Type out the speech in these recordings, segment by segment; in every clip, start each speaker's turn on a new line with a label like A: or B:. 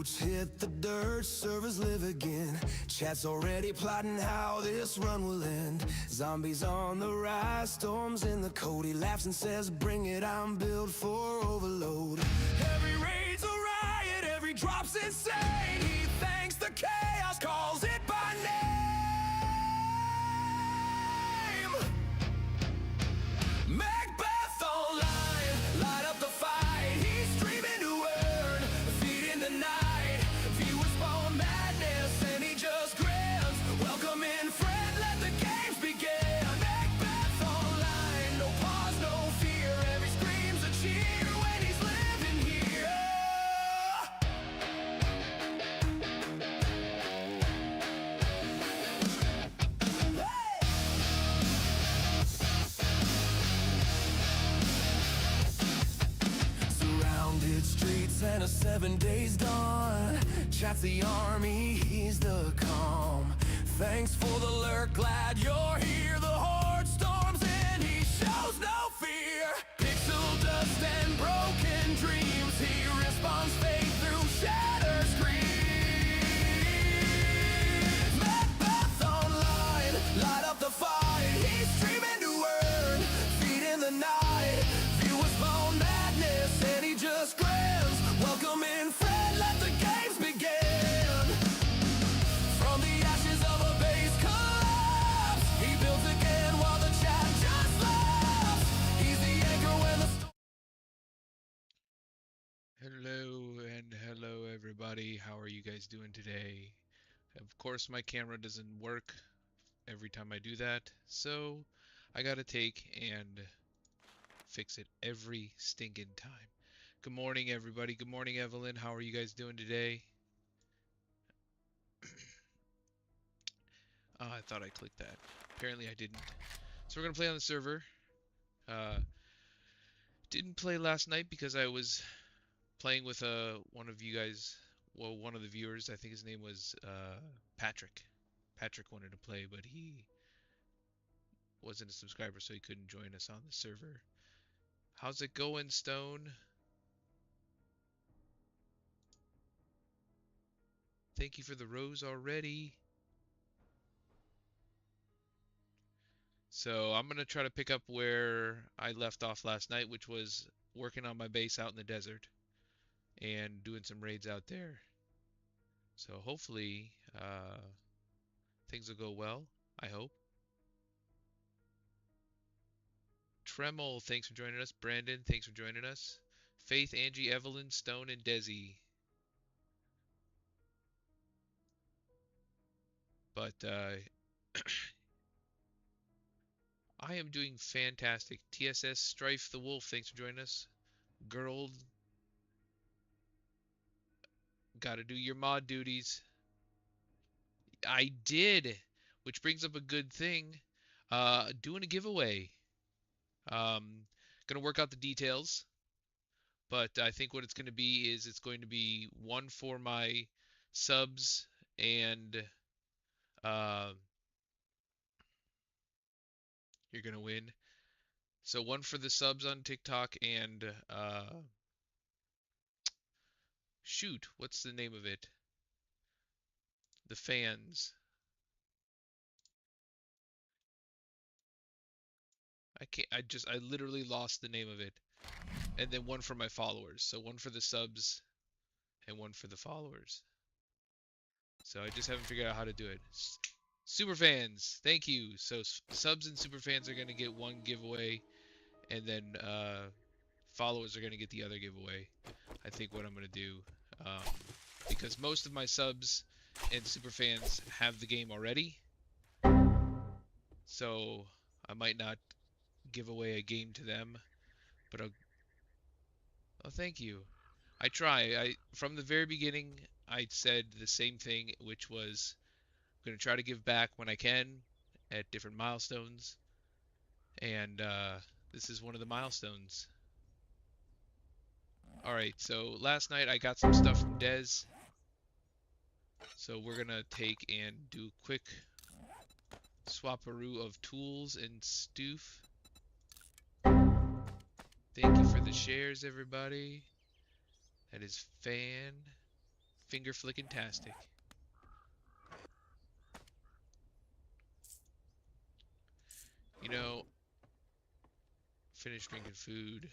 A: Boots hit the dirt, servers live again. Chat's already plotting how this run will end. Zombies on the rise, storms in the cold. He laughs and says, bring it, I'm built for overload. Every raid's a riot, every drop's insane. He thanks the chaos, calls it by name. Macbeth online, light up the fight. He's streaming to earn, feeding the night. Viewers spawn madness and he just grins. Welcome in, friend, let the games begin. Macbeth online, no pause, no fear. Every scream's a cheer when he's living here. Surrounded streets and a 7 days dawn. Chat's the army, he's the calm. Thanks for the lurk, glad you're here. The horde storms in, he shows no fear. Pixel dust and broken dreams, he responds fate through shatter screams. Macbeth online, light up the fight. He's streaming to earn, feeding the night. Viewers spawn madness and he just grins. Welcome in, friend, let the games begin. From the ashes of a base collapse, he builds again while the chat just laughs. He's the anchor when the
B: Hello everybody. How are you guys doing today? Of course my camera doesn't work every time I do that, so I gotta take and fix it every stinking time. Good morning everybody. Good morning Evelyn. How are you guys doing today? I thought I clicked that. Apparently I didn't. So we're gonna play on the server. Didn't play last night because I was playing with one of you guys, well, one of the viewers. I think his name was Patrick. Patrick wanted to play, but he wasn't a subscriber, so he couldn't join us on the server. How's it going, Stone? Thank you for the rose already. So I'm gonna try to pick up where I left off last night, which was working on my base out in the desert and doing some raids out there. So hopefully things will go well. I hope. Tremel, thanks for joining us. Brandon, thanks for joining us. Faith, Angie, Evelyn, Stone, and Desi. But I am doing fantastic. TSS Strife the Wolf, thanks for joining us. Girl, gotta do your mod duties. I did, which brings up a good thing. Doing a giveaway. Gonna work out the details, but I think what it's gonna be is it's going to be one for my subs and you're gonna win. So one for the subs on TikTok and shoot, what's the name of it? The fans. I literally lost the name of it. And then one for my followers. So one for the subs and one for the followers. So I just haven't figured out how to do it. Super fans, thank you. So subs and super fans are gonna get one giveaway, and then followers are gonna get the other giveaway. I think what I'm gonna do, because most of my subs and super fans have the game already, so I might not give away a game to them, but oh, thank you. I try. From the very beginning, I said the same thing, which was I'm gonna try to give back when I can at different milestones, and this is one of the milestones. All right, so last night I got some stuff from Dez, so we're gonna take and do a quick swaparoo of tools and stoof. Thank you for the shares, everybody. That is fantastic. finger flicking tastic. You know, finish drinking food.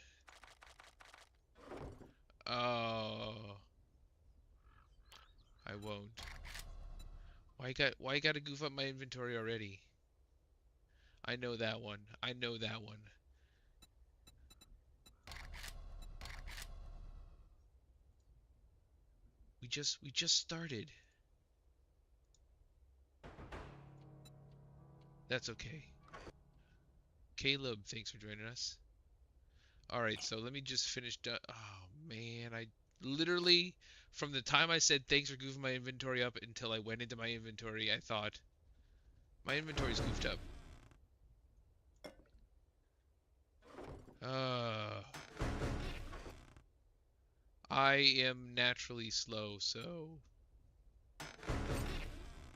B: Oh, I won't. Why you gotta goof up my inventory already? I know that one. I know that one. We just started. That's okay. Caleb, thanks for joining us. Alright, so let me just finish. Oh man, I literally, from the time I said thanks for goofing my inventory up until I went into my inventory, I thought my inventory's goofed up. I am naturally slow, so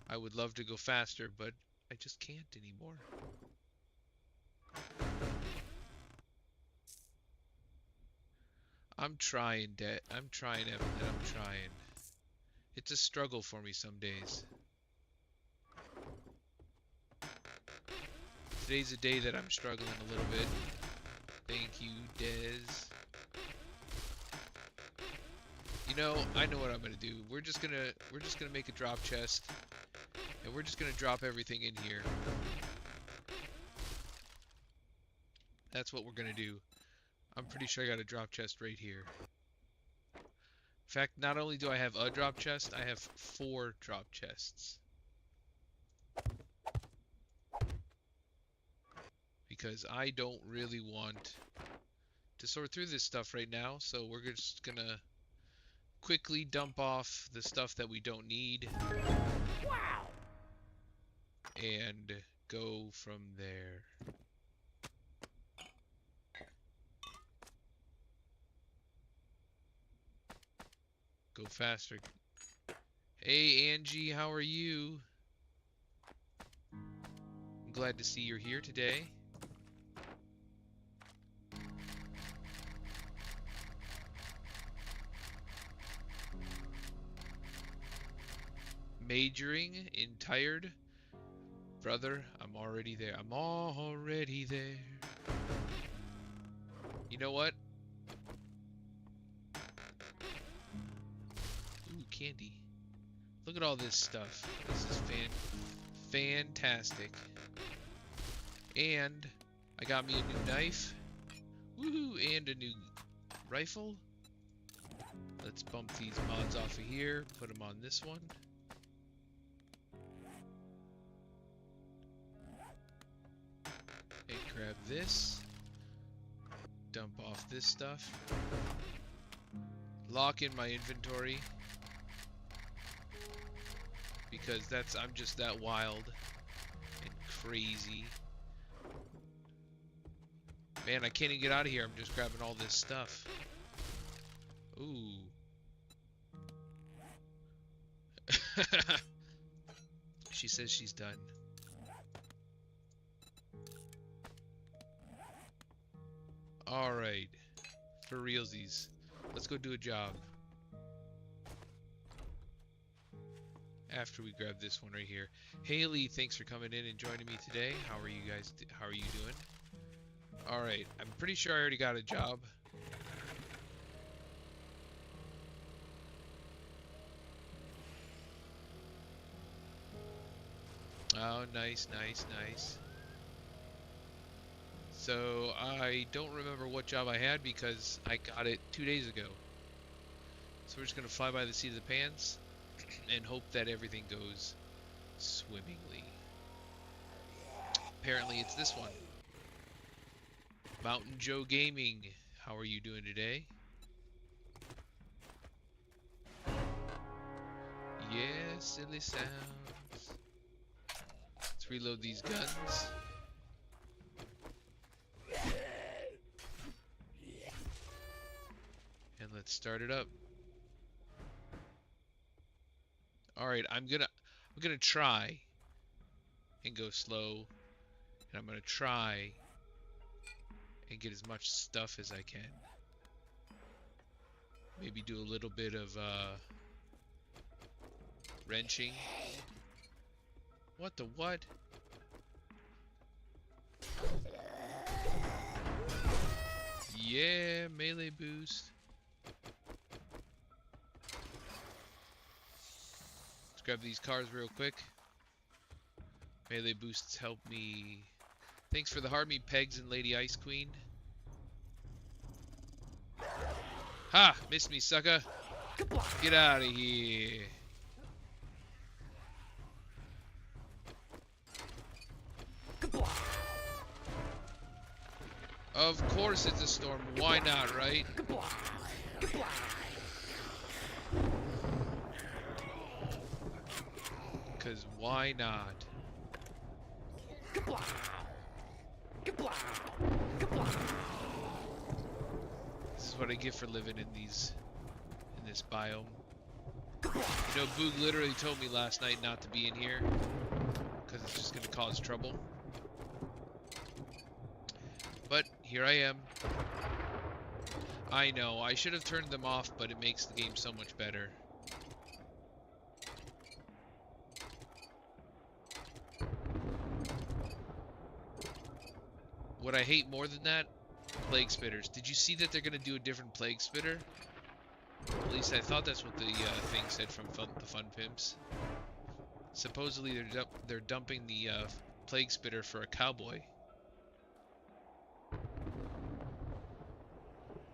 B: I would love to go faster, but I just can't anymore. I'm trying, I'm trying, Evan. I'm trying. It's a struggle for me some days. Today's a day that I'm struggling a little bit. Thank you, Dez. You know, I know what I'm gonna do. We're just gonna make a drop chest, and we're just gonna drop everything in here. That's what we're gonna do. I'm pretty sure I got a drop chest right here. In fact, not only do I have a drop chest, I have 4 drop chests. Because I don't really want to sort through this stuff right now, so we're just gonna quickly dump off the stuff that we don't need.
C: Wow!
B: And go from there. Go faster. Hey Angie, how are you? I'm glad to see you're here today. Majoring in tired? Brother, I'm already there. I'm already there. You know what? Ooh, candy. Look at all this stuff. This is fantastic. And I got me a new knife. Woohoo! And a new rifle. Let's bump these mods off of here. Put them on this one. And grab this. Dump off this stuff. Lock in my inventory. Because I'm just that wild and crazy. Man, I can't even get out of here. I'm just grabbing all this stuff. Ooh. She says she's done. Alright. For realsies. Let's go do a job. After we grab this one right here. Haley, thanks for coming in and joining me today. How are you guys? How are you doing? Alright, I'm pretty sure I already got a job. Oh, nice, nice, nice. So, I don't remember what job I had because I got it 2 days ago. So we're just going to fly by the seat of the pants and hope that everything goes swimmingly. Apparently it's this one. Mountain Joe Gaming, how are you doing today? Yeah, silly sounds. Let's reload these guns. And let's start it up. Alright, I'm gonna try and go slow. And I'm gonna try and get as much stuff as I can. Maybe do a little bit of Wrenching. What the what? Yeah, melee boost. Let's grab these cars real quick. Melee boosts help me. Thanks for the hard me, Pegs and Lady Ice Queen. Ha! Missed me, sucker. Get out of here. Of course it's a storm. Why not, right? Because why not? This is what I get for living in this biome. You know, Boog literally told me last night not to be in here because it's just gonna cause trouble. But here I am. I know, I should have turned them off, but it makes the game so much better. What I hate more than that, Plague Spitters. Did you see that they're gonna do a different Plague Spitter? At least I thought that's what the thing said from the Fun Pimps. Supposedly they're dumping the Plague Spitter for a cowboy.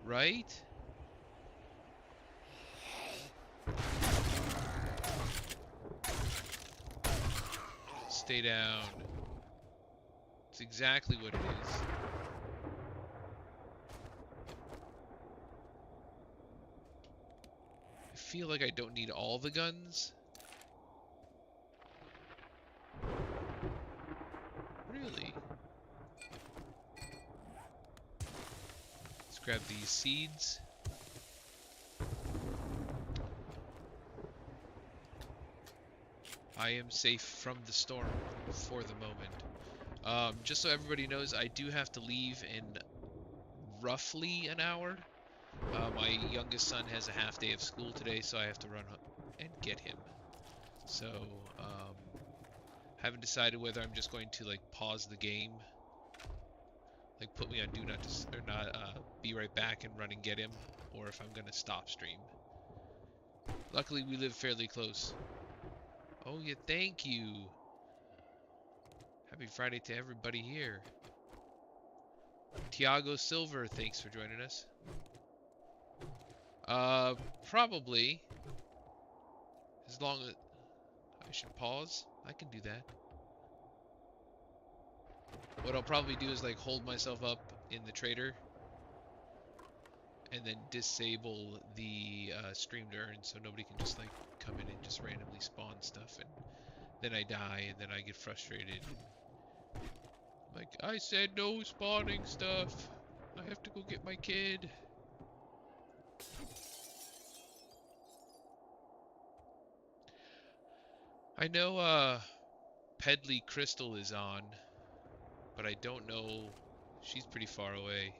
B: Right? Stay down. It's exactly what it is. I feel like I don't need all the guns. Really? Let's grab these seeds. I am safe from the storm for the moment. Just so everybody knows, I do have to leave in roughly an hour. My youngest son has a half day of school today, so I have to run and get him. So, haven't decided whether I'm just going to like pause the game, like put me on do not or not be right back and run and get him, or if I'm gonna stop stream. Luckily, we live fairly close. Oh yeah, thank you. Happy Friday to everybody here. Tiago Silver, thanks for joining us. Probably. As long as I should pause, I can do that. What I'll probably do is like hold myself up in the trader and then disable the stream to earn, so nobody can just like come in and just randomly spawn stuff, and then I die and then I get frustrated. Like, I said no spawning stuff. I have to go get my kid. I know Pedley Crystal is on, but I don't know. She's pretty far away.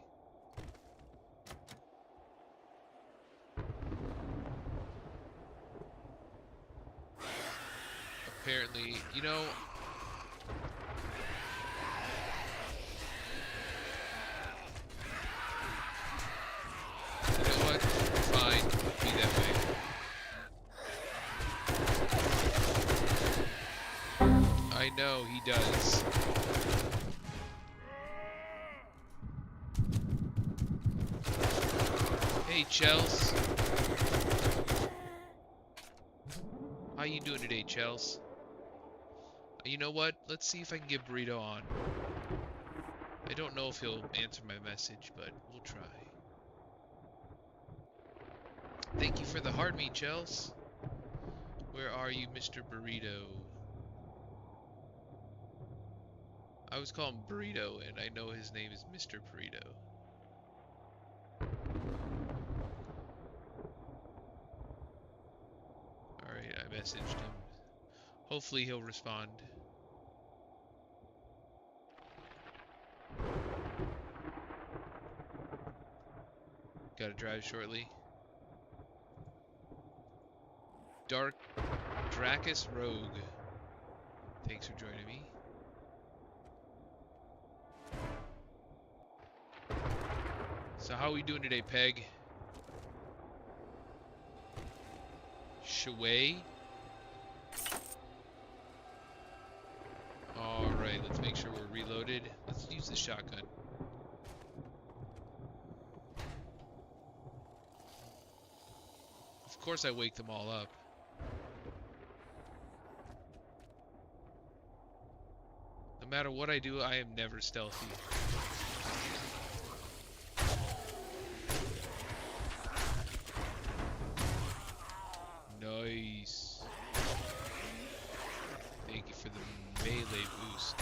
B: Apparently, you know, what? Fine, be that way. I know he does. Hey, Chels. How you doing today, Chels? You know what? Let's see if I can get Burrito on. I don't know if he'll answer my message, but we'll try. Thank you for the hard meat, Chels. Where are you, Mr. Burrito? I was calling Burrito, and I know his name is Mr. Burrito. Alright, I messaged him. Hopefully he'll respond. Gotta drive shortly. Dark Dracus Rogue. Thanks for joining me. So how are we doing today, Peg? Shui? Alright, let's make sure we're reloaded. Let's use the shotgun. Of course I wake them all up. No matter what I do, I am never stealthy. Nice. Thank you for the melee boost.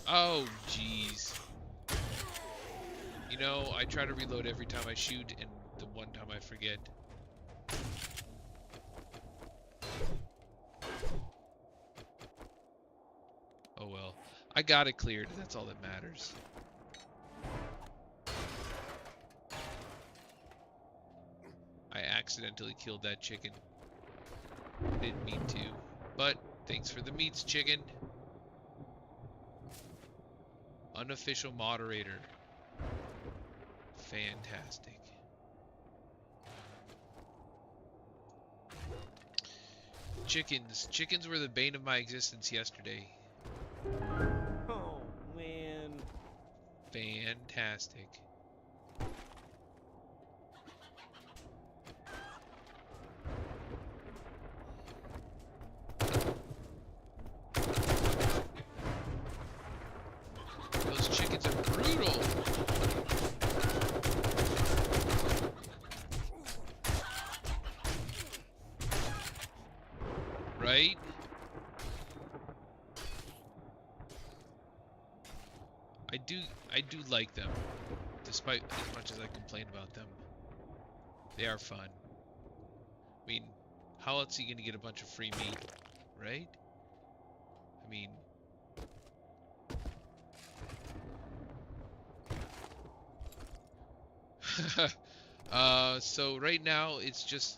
B: Oh, jeez. You know, I try to reload every time I shoot, and the one time I forget. Oh well. I got it cleared, that's all that matters. I accidentally killed that chicken. Didn't mean to. But, thanks for the meats, chicken. Unofficial moderator. Fantastic. Chickens. Chickens were the bane of my existence yesterday.
C: Oh, man.
B: Fantastic. Those chickens are brutal. Right? I do like them, despite as much as I complain about them. They are fun. I mean, how else are you gonna get a bunch of free meat, right? I mean, so right now it's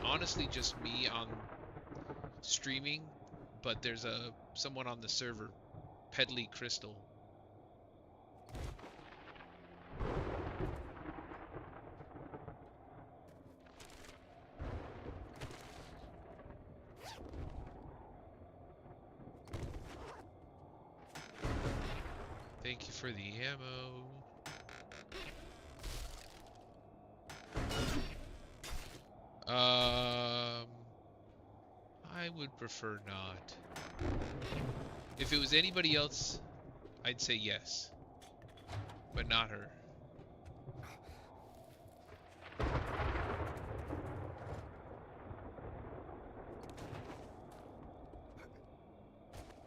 B: honestly just me on streaming, but there's someone on the server, Pedley Crystal. Thank you for the ammo. I would prefer not. If it was anybody else, I'd say yes. But not her.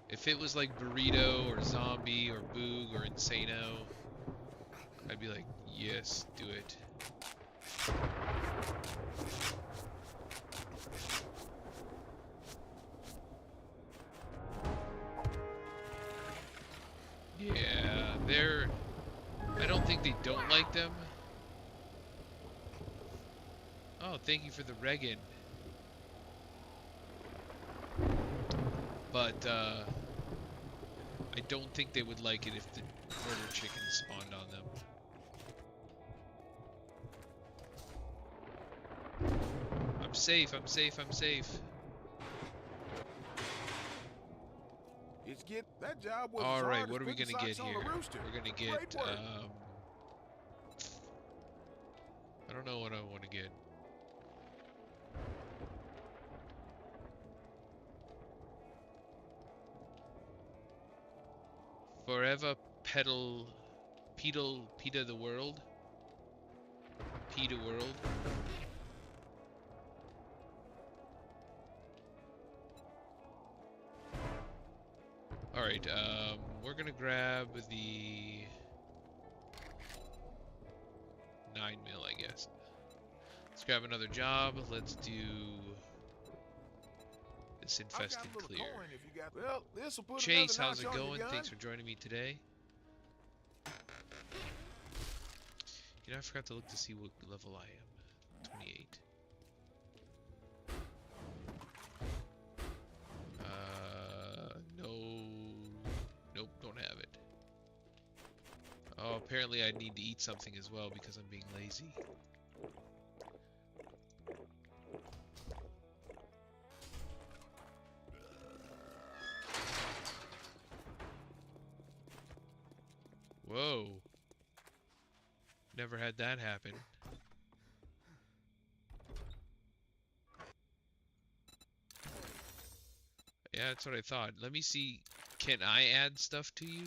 B: If it was like Burrito or Zombie or Boog or Insano, I'd be like, yes, do it. Yeah, I don't think they don't like them. Oh, thank you for the Regan. But, I don't think they would like it if the murder chicken spawned on them. I'm safe, I'm safe, I'm safe.
D: Get that job was
B: Alright, what are we gonna get here? We're gonna get, I don't know what I want to get. Forever PETA the world. PETA world. Alright, we're gonna grab the 9mm, I guess. Let's grab another job. Let's do this infested clear.
D: Well,
B: Chase, how's it going? Thanks for joining me today. know, I forgot to look to see what level I am. 28. No. Nope, don't have it. Oh, apparently I need to eat something as well because I'm being lazy. Whoa. Never had that happen. Yeah, that's what I thought. Let me see. Can I add stuff to you?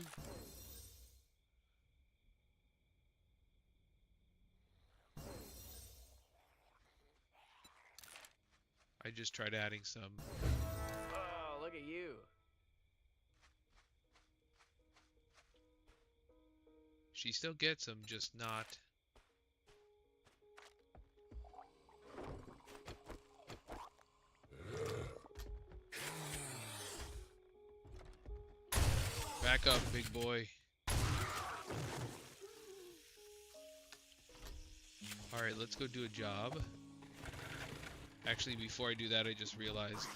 B: I just tried adding some.
C: Oh, look at you.
B: She still gets them, just not. Back up, big boy. Alright, let's go do a job. Actually, before I do that, I just realized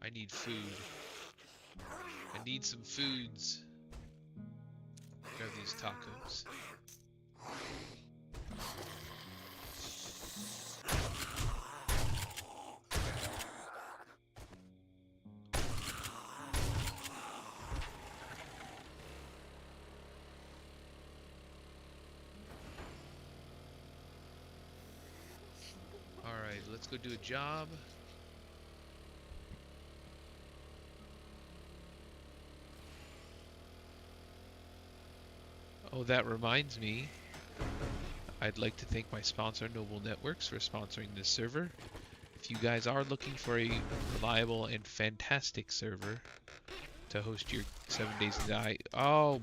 B: I need food. I need some foods. Grab these tacos. Alright, let's go do a job. Oh, that reminds me. I'd like to thank my sponsor, Noble Networks, for sponsoring this server. If you guys are looking for a reliable and fantastic server to host your 7 Days to Die... Oh!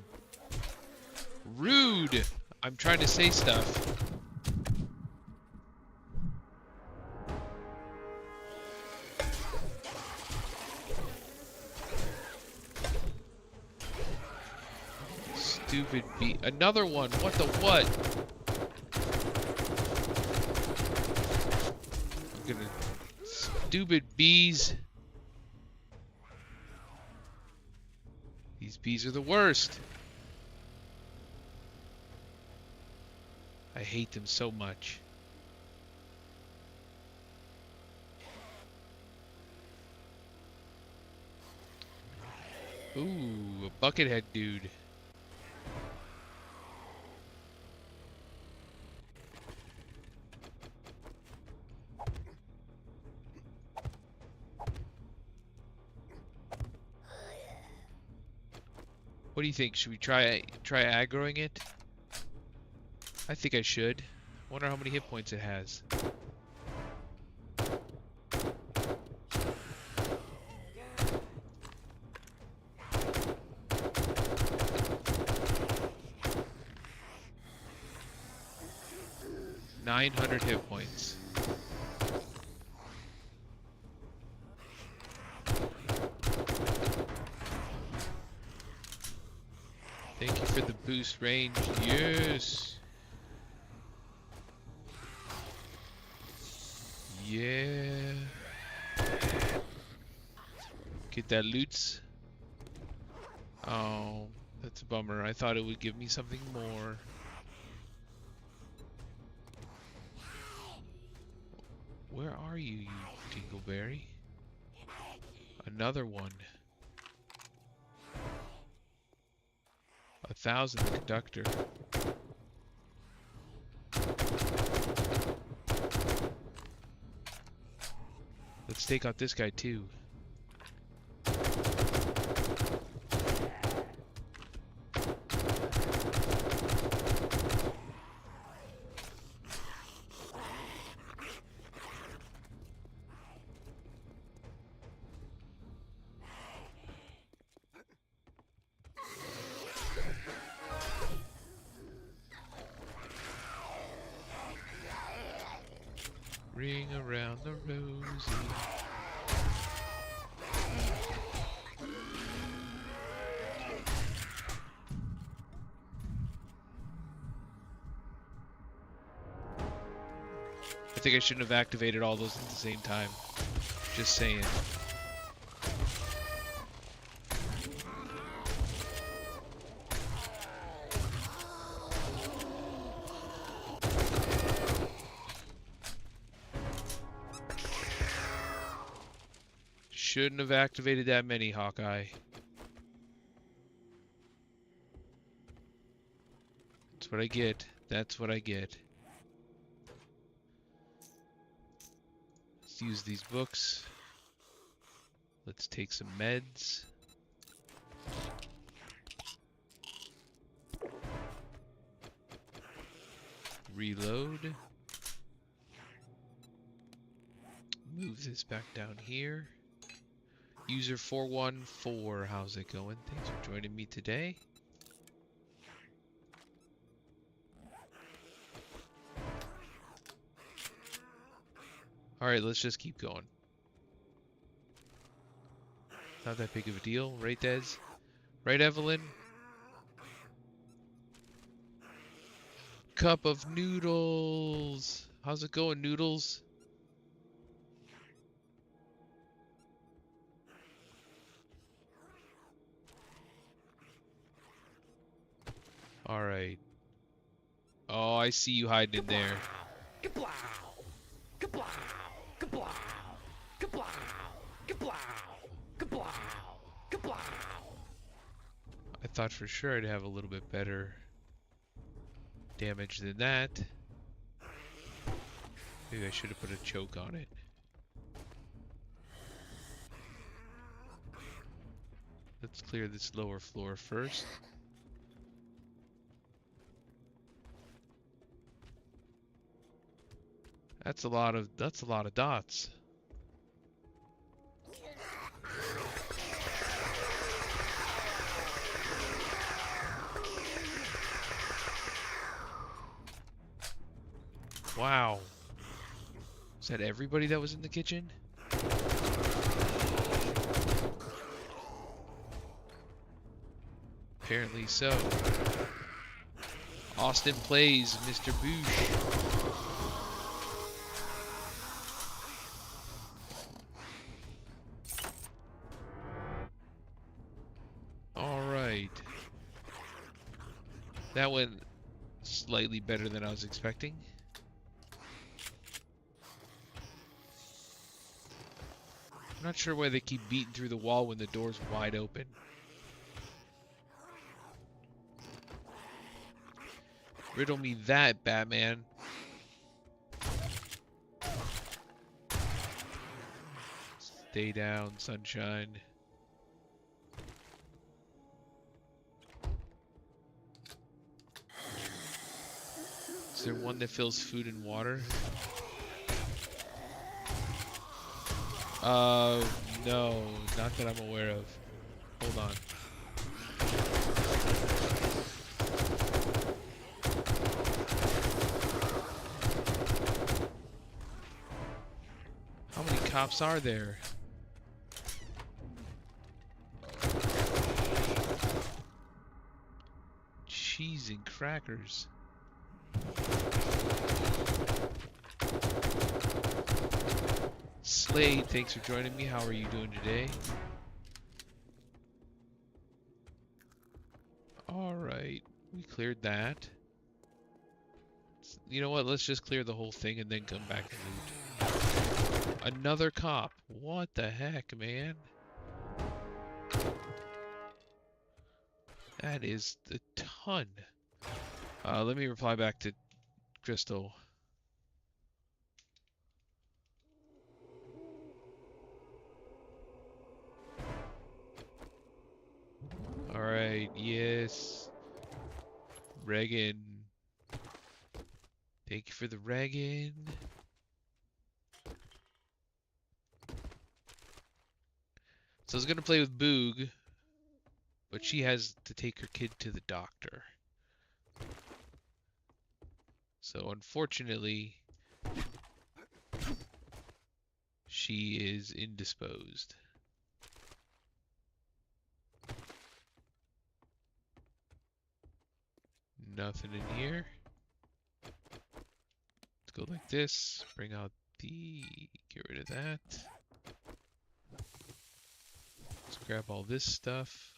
B: Rude! I'm trying to say stuff. Stupid bee. Another one. What the what? I'm gonna. Stupid bees. These bees are the worst. I hate them so much. Ooh, a buckethead dude. What do you think? Should we try aggroing it? I think I should. Wonder how many hit points it has. $900 hit points. Thank you for the boost range. Yes. Yeah. Get that loot. Oh, that's a bummer. I thought it would give me something more. Where are you, you dingleberry? Another one. 1,000 the conductor. Let's take out this guy too. Ring around the rosy. think I shouldn't have activated all those at the same time. Just saying. Shouldn't have activated that many, Hawkeye. That's what I get. That's what I get. Let's use these books. Let's take some meds. Reload. Move this back down here. User 414, how's it going? Thanks for joining me today. Alright, let's just keep going. Not that big of a deal, right, Des? Right, Evelyn? Cup of noodles! How's it going, noodles? Alright. Oh, I see you hiding in there.
C: Kablow! Kablow! Kablow! Kablow! Kablow! Kablow! Kablow!
B: I thought for sure I'd have a little bit better damage than that. Maybe I should have put a choke on it. Let's clear this lower floor first. That's a lot of dots. Wow. Is that everybody that was in the kitchen? Apparently so. Austin plays Mr. Boosh. Alright. That went slightly better than I was expecting. I'm not sure why they keep beating through the wall when the door's wide open. Riddle me that, Batman. Stay down, sunshine. Is there one that fills food and water? No, not that I'm aware of. Hold on. How many cops are there? Cheese and crackers. Slade, thanks for joining me. How are you doing today? Alright, we cleared that. You know what, let's just clear the whole thing and then come back and loot. Another cop. What the heck, man? That is a ton. Let me reply back to Crystal. Alright, yes. Reagan. Thank you for the Reagan. So I was gonna play with Boog, but she has to take her kid to the doctor. So unfortunately, she is indisposed. Nothing in here. Let's go like this. Bring out the... Get rid of that. Let's grab all this stuff.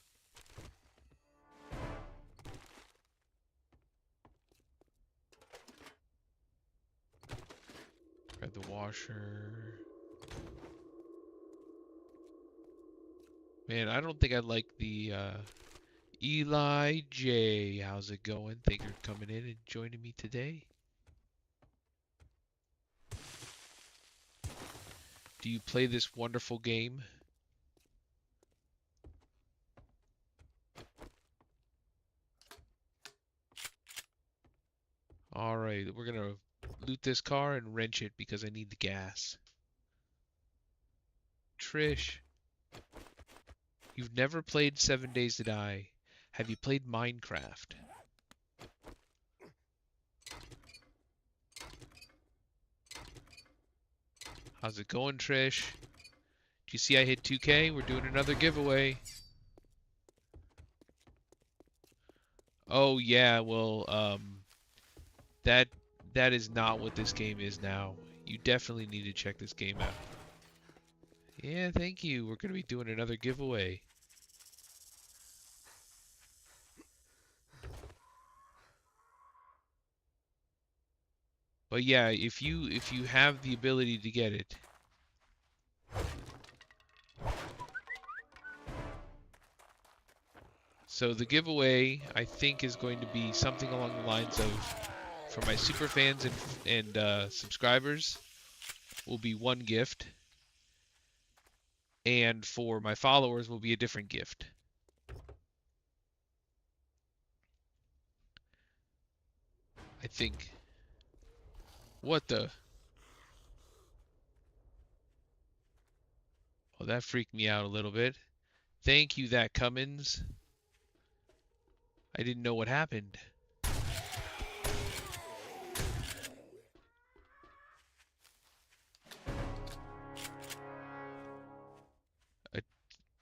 B: Grab the washer. Man, I don't think I like the Eli J. How's it going? Thank you for coming in and joining me today. Do you play this wonderful game? Alright, we're gonna loot this car and wrench it because I need the gas. Trish, you've never played 7 Days to Die. Have you played Minecraft? How's it going, Trish? Do you see I hit 2K? We're doing another giveaway. Oh yeah, well, that is not what this game is now. You definitely need to check this game out. Yeah, thank you. We're gonna be doing another giveaway. But yeah, if you have the ability to get it. So the giveaway, I think, is going to be something along the lines of, for my super fans and subscribers, will be one gift, and for my followers will be a different gift. I think. What the? Oh, that freaked me out a little bit. Thank you, that Cummins. I didn't know what happened.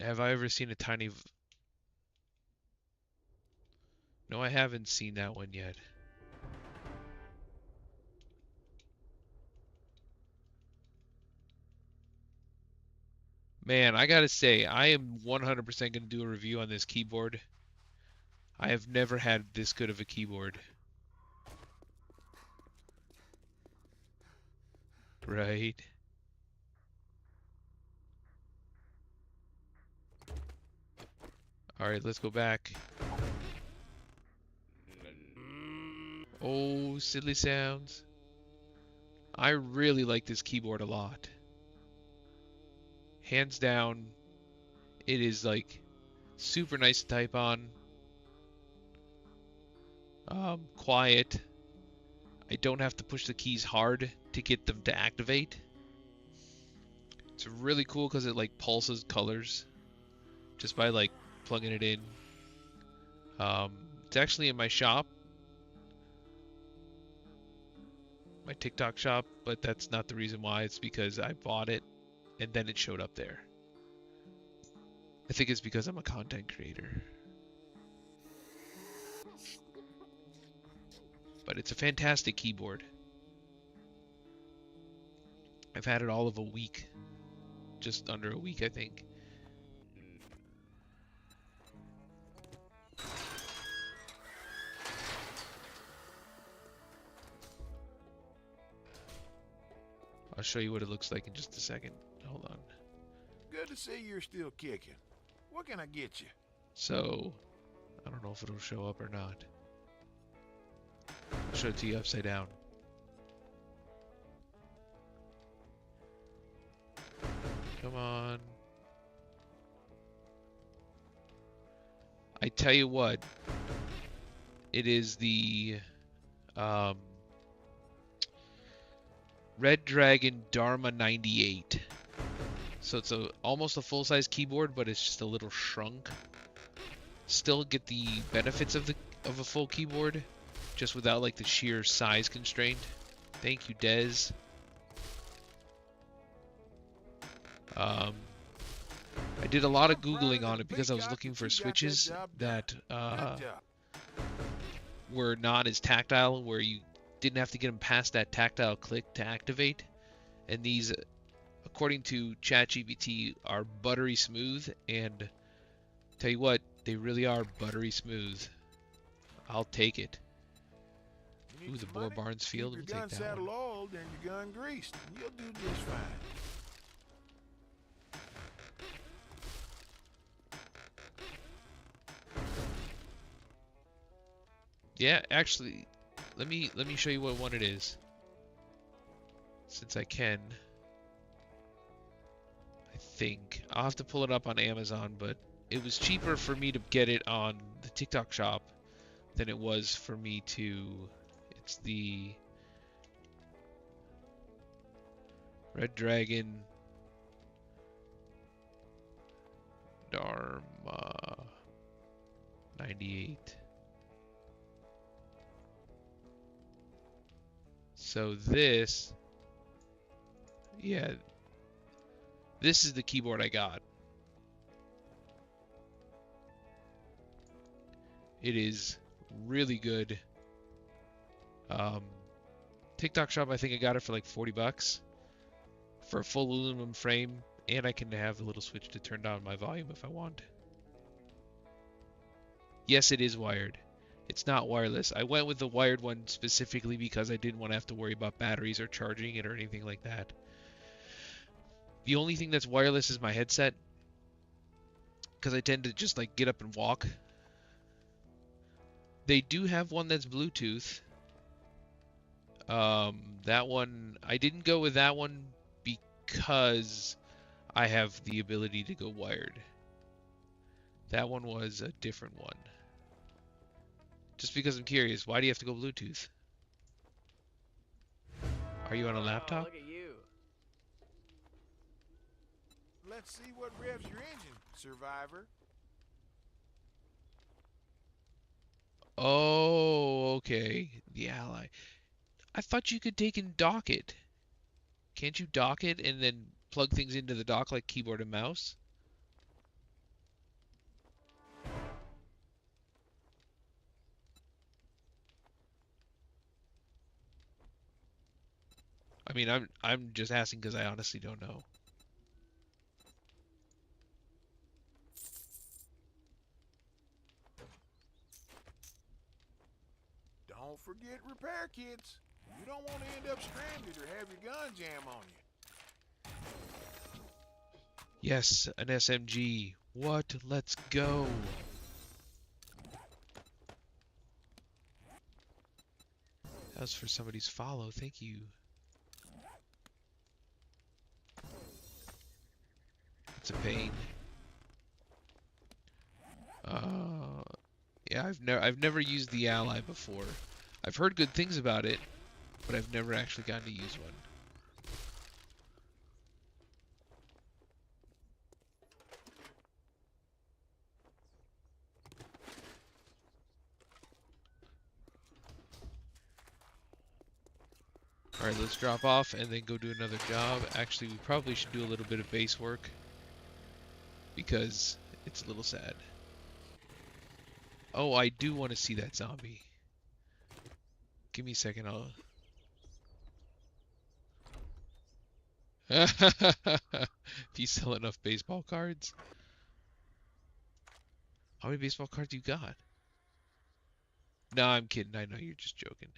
B: Have I ever seen a tiny... No, I haven't seen that one yet. Man, I gotta say, I am 100% gonna do a review on this keyboard. I have never had this good of a keyboard. Right? Alright, let's go back. Oh, silly sounds. I really like this keyboard a lot. Hands down, it is like super nice to type on. Quiet. I don't have to push the keys hard to get them to activate. It's really cool because it like pulses colors just by like plugging it in. It's actually in my shop, my TikTok shop, but that's not the reason why. It's because I bought it and then it showed up there. I think it's because I'm a content creator. But it's a fantastic keyboard. I've had it all of a week. Just under a week, I think. I'll show you what it looks like in just a second. Hold on.
D: Good to see you're still kicking. What can I get you?
B: So, I don't know if it'll show up or not. I'll show it to you upside down. Come on. I tell you what. It is the Red Dragon Dharma 98. So it's almost a full-size keyboard, but it's just a little shrunk. Still get the benefits of a full keyboard, just without like the sheer size constraint. Thank you, Dez. I did a lot of Googling on it because I was looking for switches that were not as tactile, where you didn't have to get them past that tactile click to activate. And these, according to ChatGPT, are buttery smooth. And tell you what, they really are buttery smooth. I'll take it.
D: You need
B: Ooh, the
D: some
B: Boar
D: money?
B: Barnes Field.
D: Keep
B: We'll
D: your gun
B: take that
D: saddle
B: one.
D: oiled and your gun greased, and you'll do just fine.
B: Yeah, actually, let me show you what one it is. Since I can. I think. I'll have to pull it up on Amazon, but it was cheaper for me to get it on the TikTok shop than it was for me to... It's the Red Dragon Dharma 98. So this, yeah, this is the keyboard I got. It is really good. TikTok shop, I think I got it for like 40 bucks for a full aluminum frame, and I can have a little switch to turn down my volume if I want. Yes, it is wired. It's not wireless. I went with the wired one specifically because I didn't want to have to worry about batteries or charging it or anything like that. The only thing that's wireless is my headset, because I tend to just like get up and walk. They do have one that's Bluetooth. That one, I didn't go with that one because I have the ability to go wired. That one was a different one. Just because I'm curious, why do you have to go Bluetooth? Are you on a laptop?
C: Look at you.
D: Let's see what revs your engine, Survivor.
B: Oh, okay. The Ally. I thought you could take and dock it. Can't you dock it and then plug things into the dock like keyboard and mouse? I mean, I'm just asking because I honestly don't know.
D: Don't forget repair kits. You don't want to end up stranded or have your gun jam on you.
B: Yes, an SMG. What? Let's go. That was for somebody's follow. Thank you. It's a pain. Yeah, I've never used the Ally before. I've heard good things about it, but I've never actually gotten to use one. Alright, let's drop off and then go do another job. Actually, we probably should do a little bit of base work because it's a little sad. Oh, I do want to see that zombie. Give me a second, I'll... If you sell enough baseball cards. How many baseball cards you got? No, I'm kidding. I know you're just joking.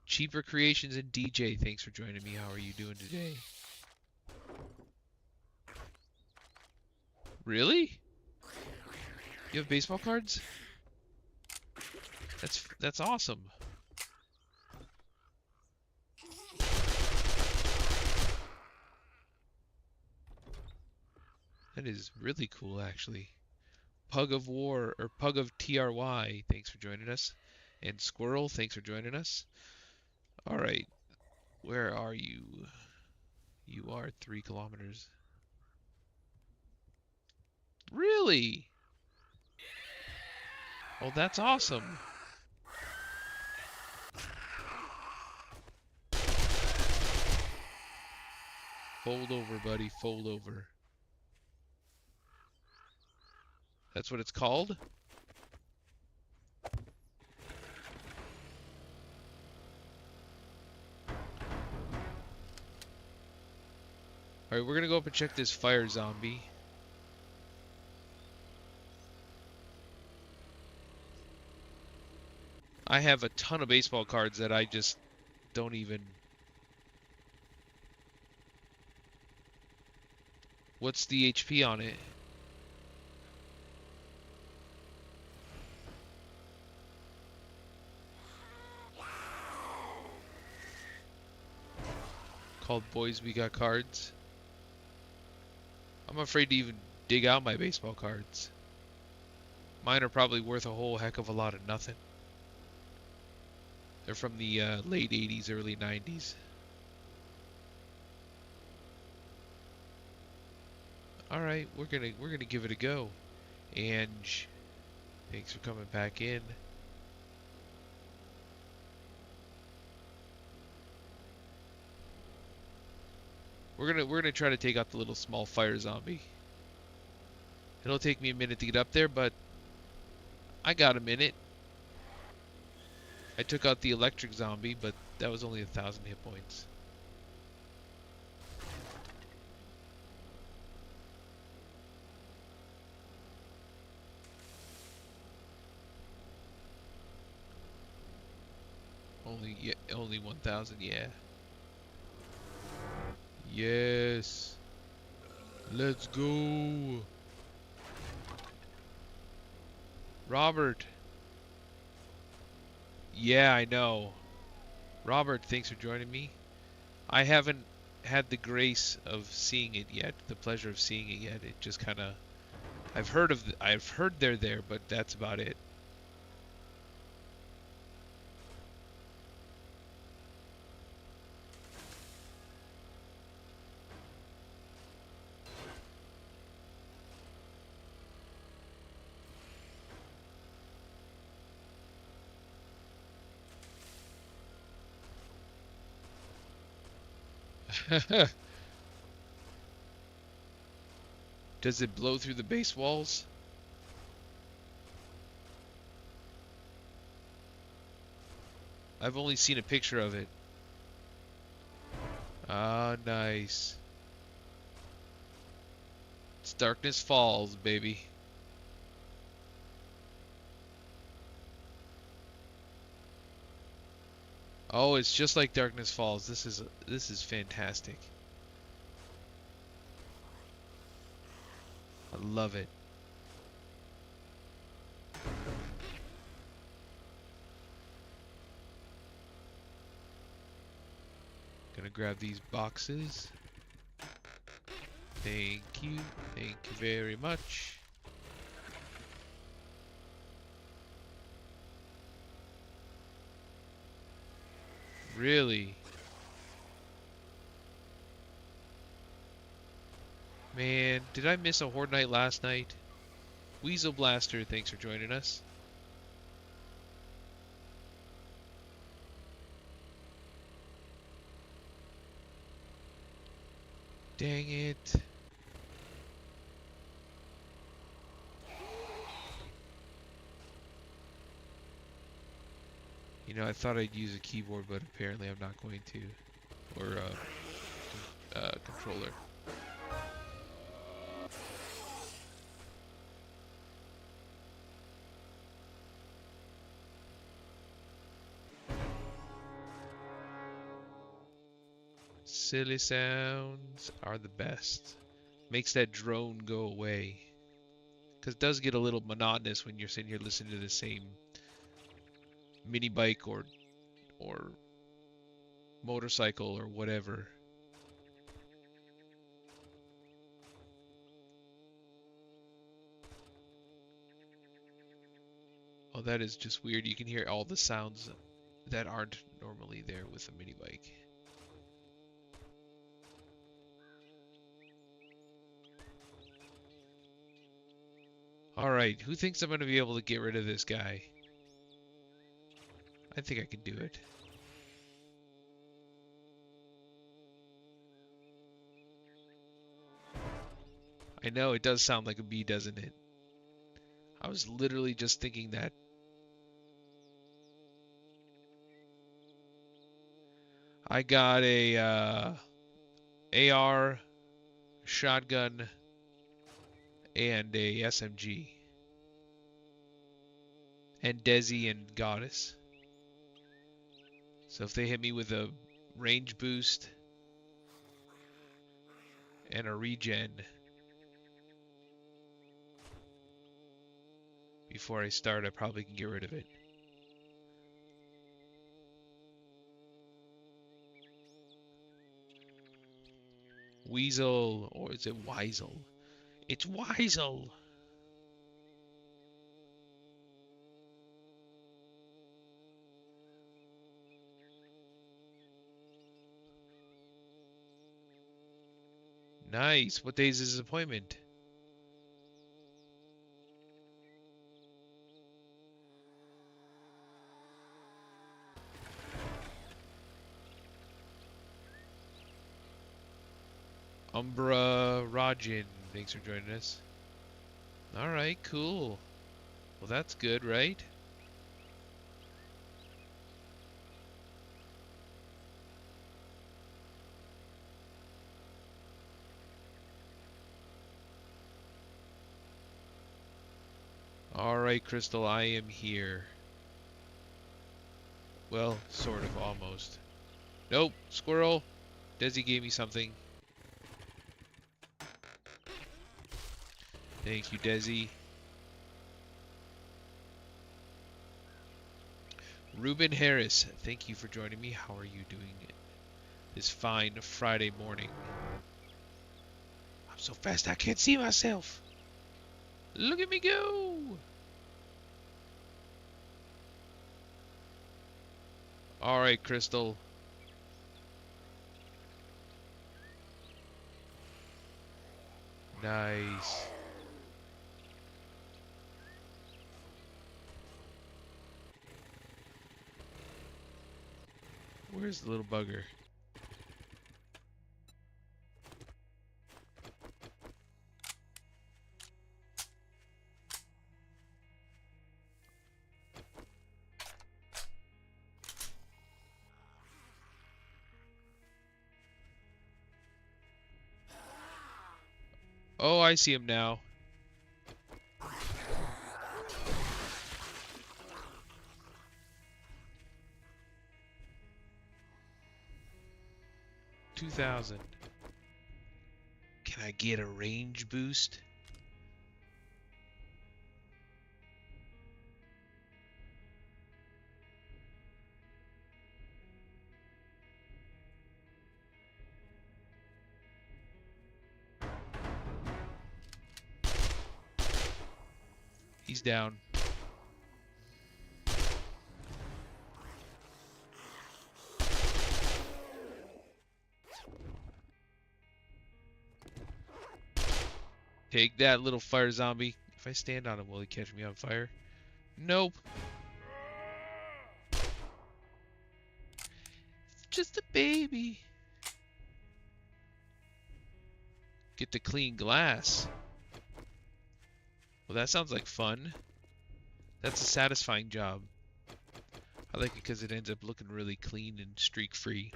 B: Cheaper Creations and DJ, thanks for joining me. How are you doing today? Really? You have baseball cards? That's awesome. That is really cool, actually. Pug of War, or Pug of TRY, thanks for joining us. And Squirrel, thanks for joining us. Alright, where are you? You are 3 kilometers. Really? Oh, that's awesome. Fold over, buddy, fold over. That's what it's called? Alright, we're gonna go up and check this fire zombie. I have a ton of baseball cards that I just don't even... What's the HP on it? Called Boys We Got Cards. I'm afraid to even dig out my baseball cards. Mine are probably worth a whole heck of a lot of nothing. They're from the late 80s, early 90s. All right, we're gonna give it a go. Ange, thanks for coming back in. We're gonna try to take out the little small fire zombie. It'll take me a minute to get up there, but I got a minute. I took out the electric zombie, but that was only 1,000 hit points. Only 1,000, yeah. Yes. Let's go. Robert. Yeah, I know. Robert, thanks for joining me. I haven't had the grace of seeing it yet, the pleasure of seeing it yet. It just kind of I've heard they're there, but that's about it. Does it blow through the base walls? I've only seen a picture of it. Ah, nice. It's Darkness Falls, baby. Oh, it's just like Darkness Falls. This is fantastic. I love it. Gonna grab these boxes. Thank you. Thank you very much. Really? Man, did I miss a Horde Night last night? Weasel Blaster, thanks for joining us. Dang it. You know, I thought I'd use a keyboard, but apparently I'm not going to. Or controller. Silly sounds are the best. Makes that drone go away. Because it does get a little monotonous when you're sitting here listening to the same mini bike or motorcycle or whatever. Oh, that is just weird. You can hear all the sounds that aren't normally there with a mini bike. Alright, who thinks I'm going to be able to get rid of this guy? I think I can do it. I know, it does sound like a bee, doesn't it? I was literally just thinking that. I got a AR shotgun, and a SMG. And Desi and Goddess. So if they hit me with a range boost and a regen before I start, I probably can get rid of it. Weasel, or is it Weisel? It's Weisel! Nice. What day is his appointment? Umbra Rajin, thanks for joining us. Alright, cool. Well, that's good, right? Alright, Crystal, I am here. Well, sort of, almost. Nope, squirrel. Desi gave me something. Thank you, Desi. Ruben Harris, thank you for joining me. How are you doing this fine Friday morning? I'm so fast I can't see myself. Look at me go! Alright, Crystal. Nice. Where's the little bugger? Oh, I see him now. $2,000. Can I get a range boost? He's down. Take that, little fire zombie. If I stand on him, will he catch me on fire? Nope. Just a baby. Get to clean glass. Well, that sounds like fun. That's a satisfying job. I like it because it ends up looking really clean and streak-free.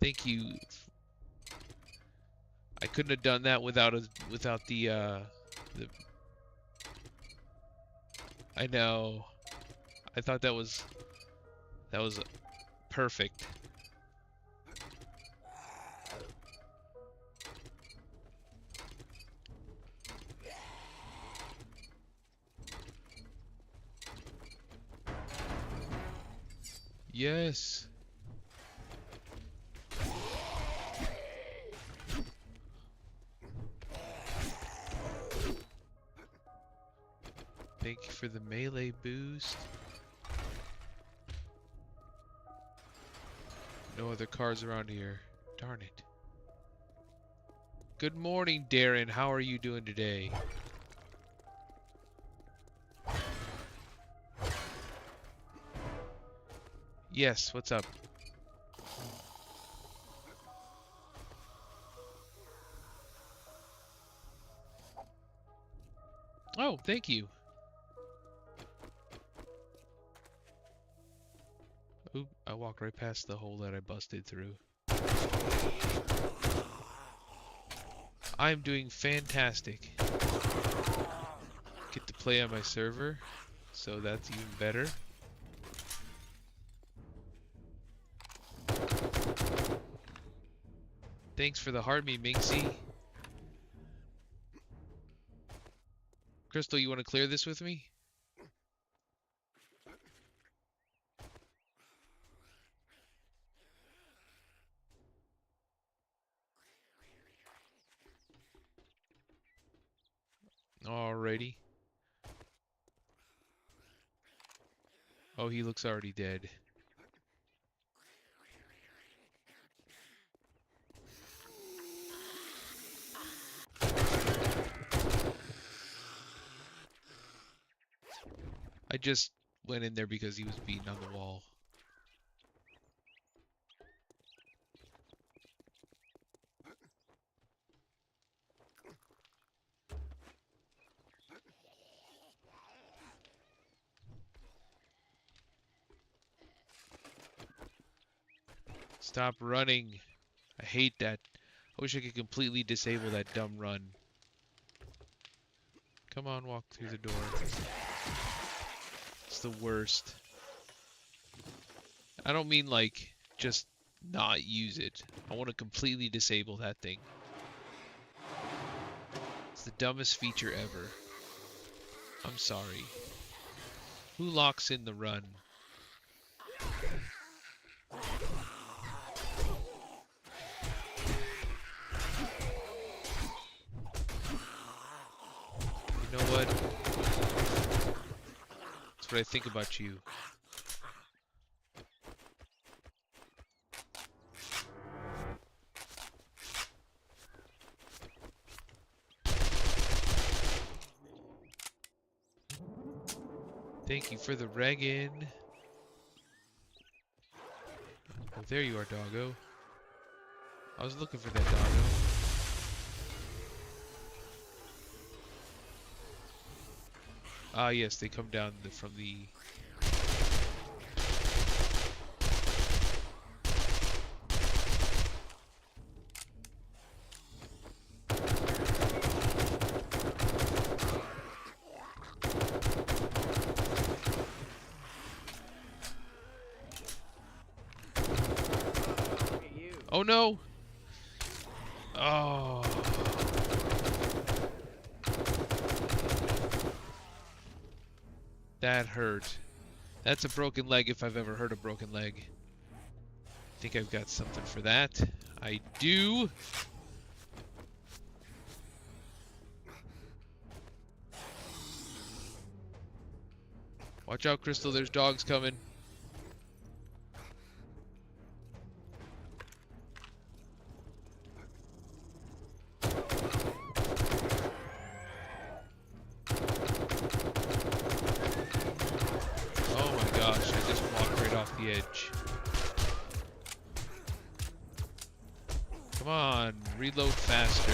B: Thank you. I couldn't have done that without the I know. I thought that was perfect. Yes. Thank you for the melee boost. No other cars around here. Darn it. Good morning, Darren. How are you doing today? Yes, what's up? Oh, thank you. Oop, I walked right past the hole that I busted through. I'm doing fantastic. Get to play on my server, so that's even better. Thanks for the heart me, Minxie. Crystal, you want to clear this with me? Alrighty. Oh, he looks already dead. I just went in there because he was beating on the wall. Stop running. I hate that. I wish I could completely disable that dumb run. Come on, walk through the door. It's the worst. I don't mean like just not use it. I want to completely disable that thing. It's the dumbest feature ever. I'm sorry. Who locks in the run? You know what? That's what I think about you. Thank you for the Regan. Oh, there you are, doggo. I was looking for that doggo. Ah, yes, they come down from the... Oh no! Oh. That hurt. That's a broken leg if I've ever heard a broken leg. I think I've got something for that. I do. Watch out, Crystal, there's dogs coming. Edge. Come on, reload faster.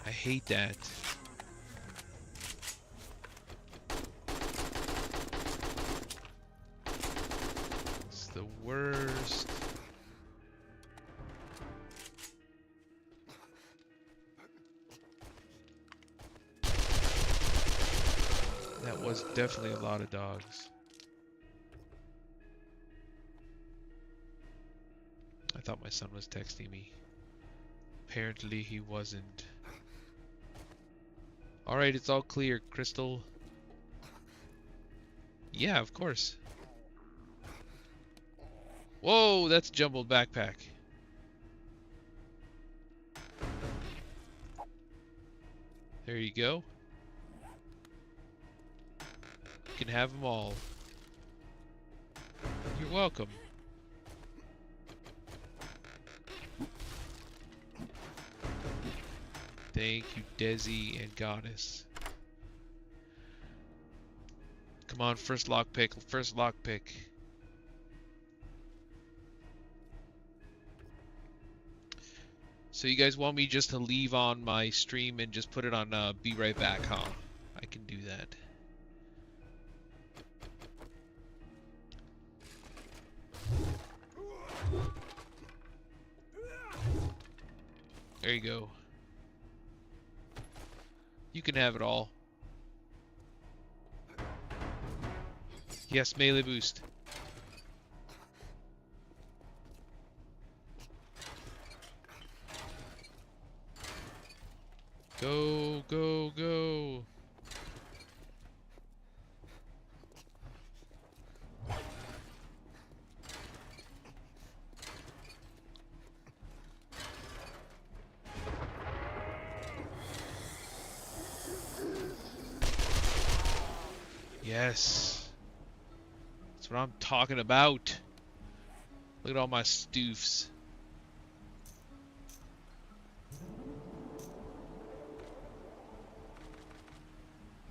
B: I hate that. It's the worst. That was definitely a lot of dogs. I thought my son was texting me. Apparently he wasn't. Alright, it's all clear, Crystal. Yeah, of course. Whoa, that's a jumbled backpack. There you go. You can have them all. You're welcome. Thank you, Desi and Goddess. Come on, first lockpick, first lockpick. So you guys want me just to leave on my stream and just put it on be right back, huh? I can do that. There you go. You can have it all. Yes, melee boost. Go, go, go. Yes. That's what I'm talking about. Look at all my stoofs.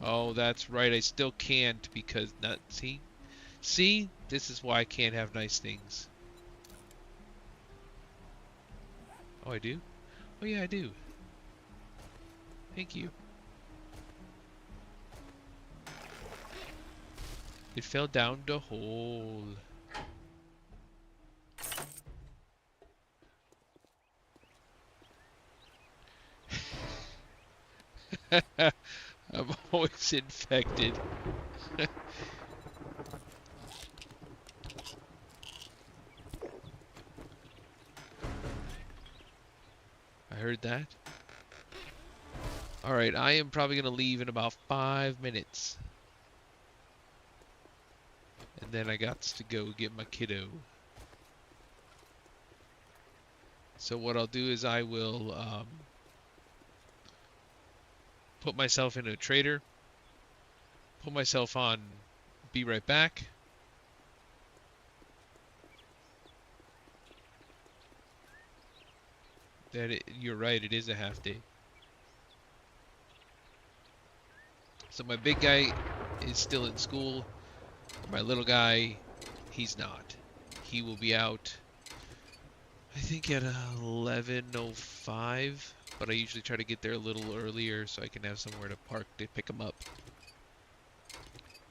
B: Oh, that's right. I still can't because not see? See? This is why I can't have nice things. Oh, I do? Oh yeah, I do. Thank you. It fell down the hole. I'm always infected. I heard that. Alright, I am probably going to leave in about 5 minutes. And then I got to go get my kiddo. So what I'll do is I will put myself in a trader, put myself on be right back. You're right, it is a half day. So my big guy is still in school. My little guy, he's not. He will be out, I think, at 11:05. But I usually try to get there a little earlier so I can have somewhere to park to pick him up.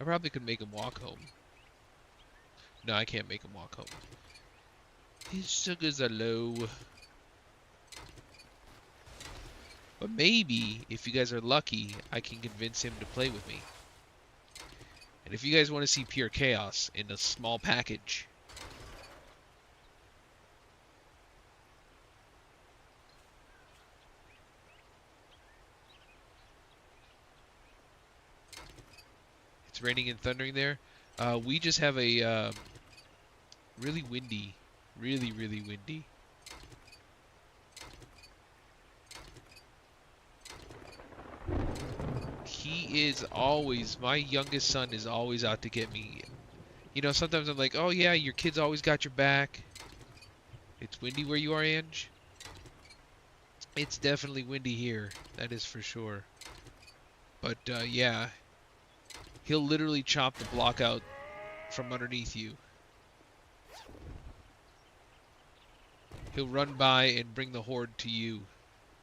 B: I probably could make him walk home. No, I can't make him walk home. His sugars are low. But maybe, if you guys are lucky, I can convince him to play with me. And if you guys want to see pure chaos in a small package, it's raining and thundering there. We just have a really windy, really windy. He is always, my youngest son is always out to get me. You know, sometimes I'm like, oh yeah, your kid's always got your back. It's windy where you are, Ange? It's definitely windy here, that is for sure. But yeah, he'll literally chop the block out from underneath you. He'll run by and bring the horde to you.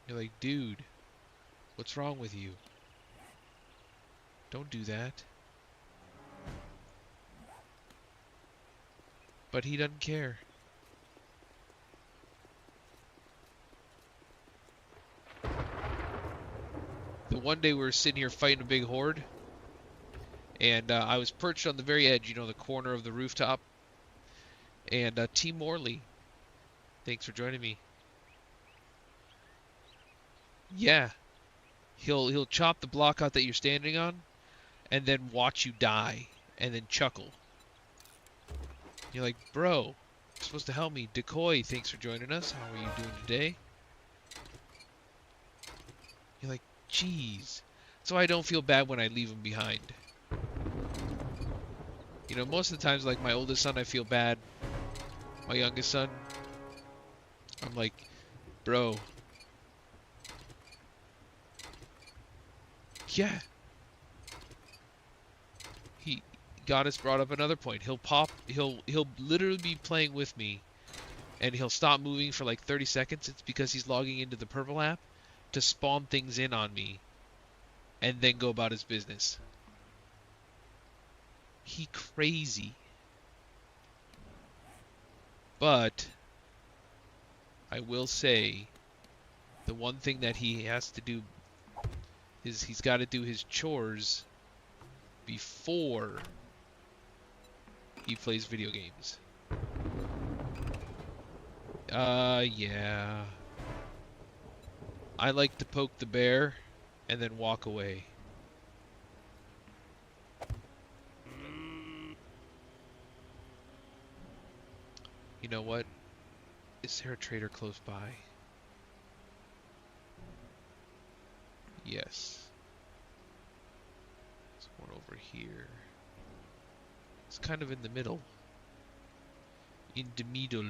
B: You're like, dude, what's wrong with you? Don't do that. But he doesn't care. The one day we were sitting here fighting a big horde, and I was perched on the very edge, you know, the corner of the rooftop. And T. Morley, thanks for joining me. Yeah, he'll chop the block out that you're standing on, and then watch you die, and then chuckle. You're like, bro, you're supposed to help me. Decoy, thanks for joining us. How are you doing today? You're like, jeez. So I don't feel bad when I leave him behind. You know, most of the times, like my oldest son, I feel bad. My youngest son, I'm like, bro. Yeah. Goddess brought up another point. He'll literally be playing with me, and he'll stop moving for like 30 seconds. It's because he's logging into the Purple app to spawn things in on me, and then go about his business. He crazy. But I will say, The one thing that he has to do is he's got to do his chores before he plays video games. Yeah. I like to poke the bear and then walk away. You know what? Is there a trader close by? Yes. There's one over here. It's kind of in the middle. In the middle.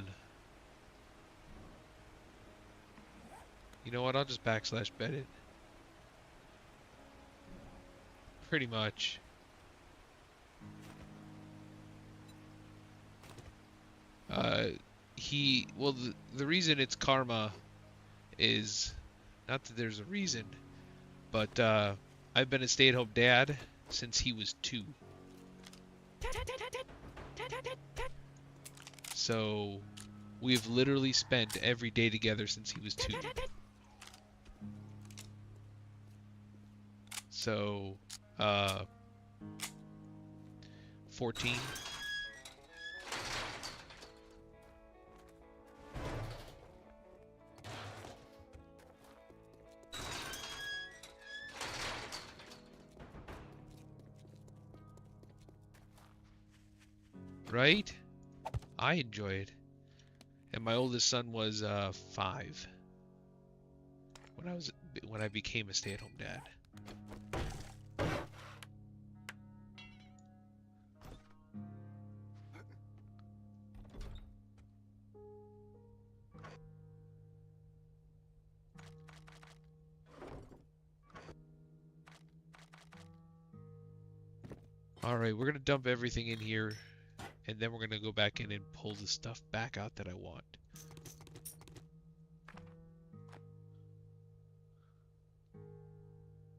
B: You know what? I'll just backslash bet it. Pretty much. Well, the reason it's karma is, not that there's a reason, but I've been a stay-at-home dad since he was 2. So we've literally spent every day together since he was 2. So 14. Right? I enjoy it. And my oldest son was 5 when I became a stay-at-home dad. Alright, we're gonna dump everything in here, and then we're gonna go back in and pull the stuff back out that I want.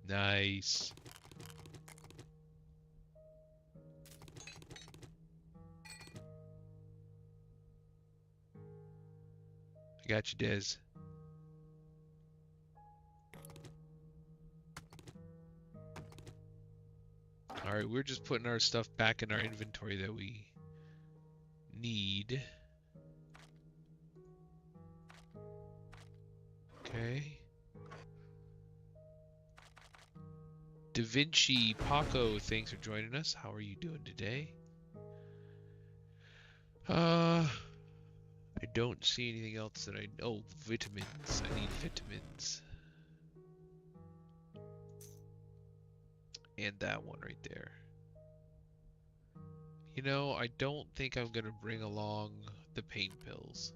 B: Nice. I got you, Dez. Alright, we're just putting our stuff back in our inventory that we need. Okay. Da Vinci Paco, thanks for joining us. How are you doing today? I don't see anything else that oh, vitamins. I need vitamins. And that one right there. You know, I don't think I'm gonna bring along the pain pills.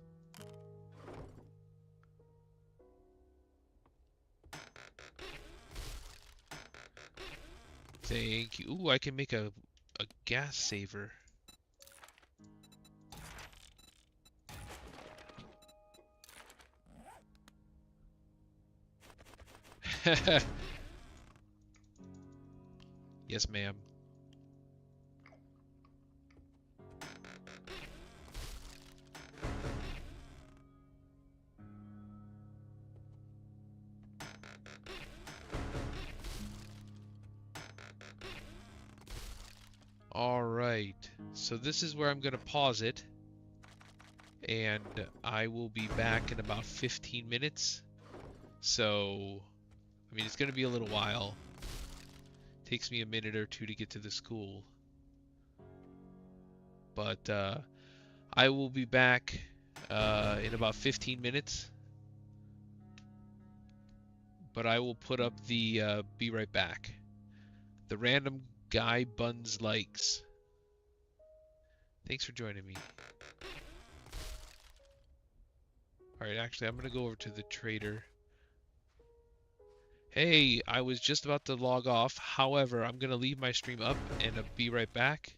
B: Thank you. Ooh, I can make a gas saver. Yes, ma'am. Alright, so this is where I'm going to pause it, and I will be back in about 15 minutes. So, I mean, it's going to be a little while. Takes me a minute or two to get to the school. But I will be back in about 15 minutes. But I will put up the be right back. The random guy Buns likes. Thanks for joining me. Alright, actually, I'm going to go over to the trader. Hey, I was just about to log off. However, I'm going to leave my stream up and be right back.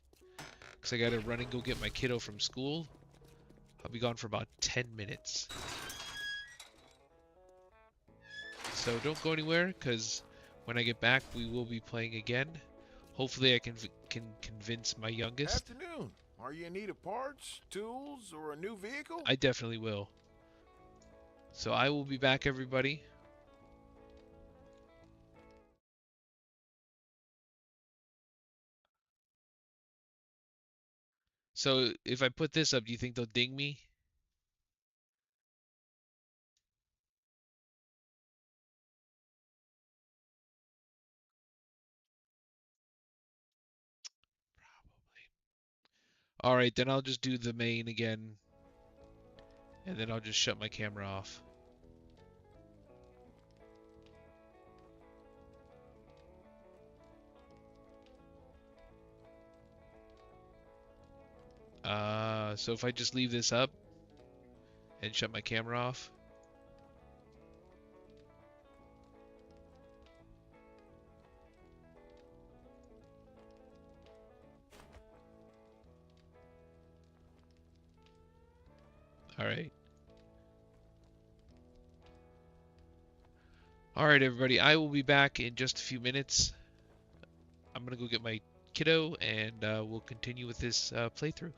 B: Because I got to run and go get my kiddo from school. I'll be gone for about 10 minutes. So don't go anywhere, because when I get back, we will be playing again. Hopefully I can convince my youngest.
D: Afternoon. Are you in need of parts, tools, or a new vehicle?
B: I definitely will. So I will be back, everybody. So if I put this up, do you think they'll ding me? All right, then I'll just do the main again, and then I'll just shut my camera off. So if I just leave this up and shut my camera off. All right. All right, everybody. I will be back in just a few minutes. I'm gonna go get my kiddo, and we'll continue with this playthrough.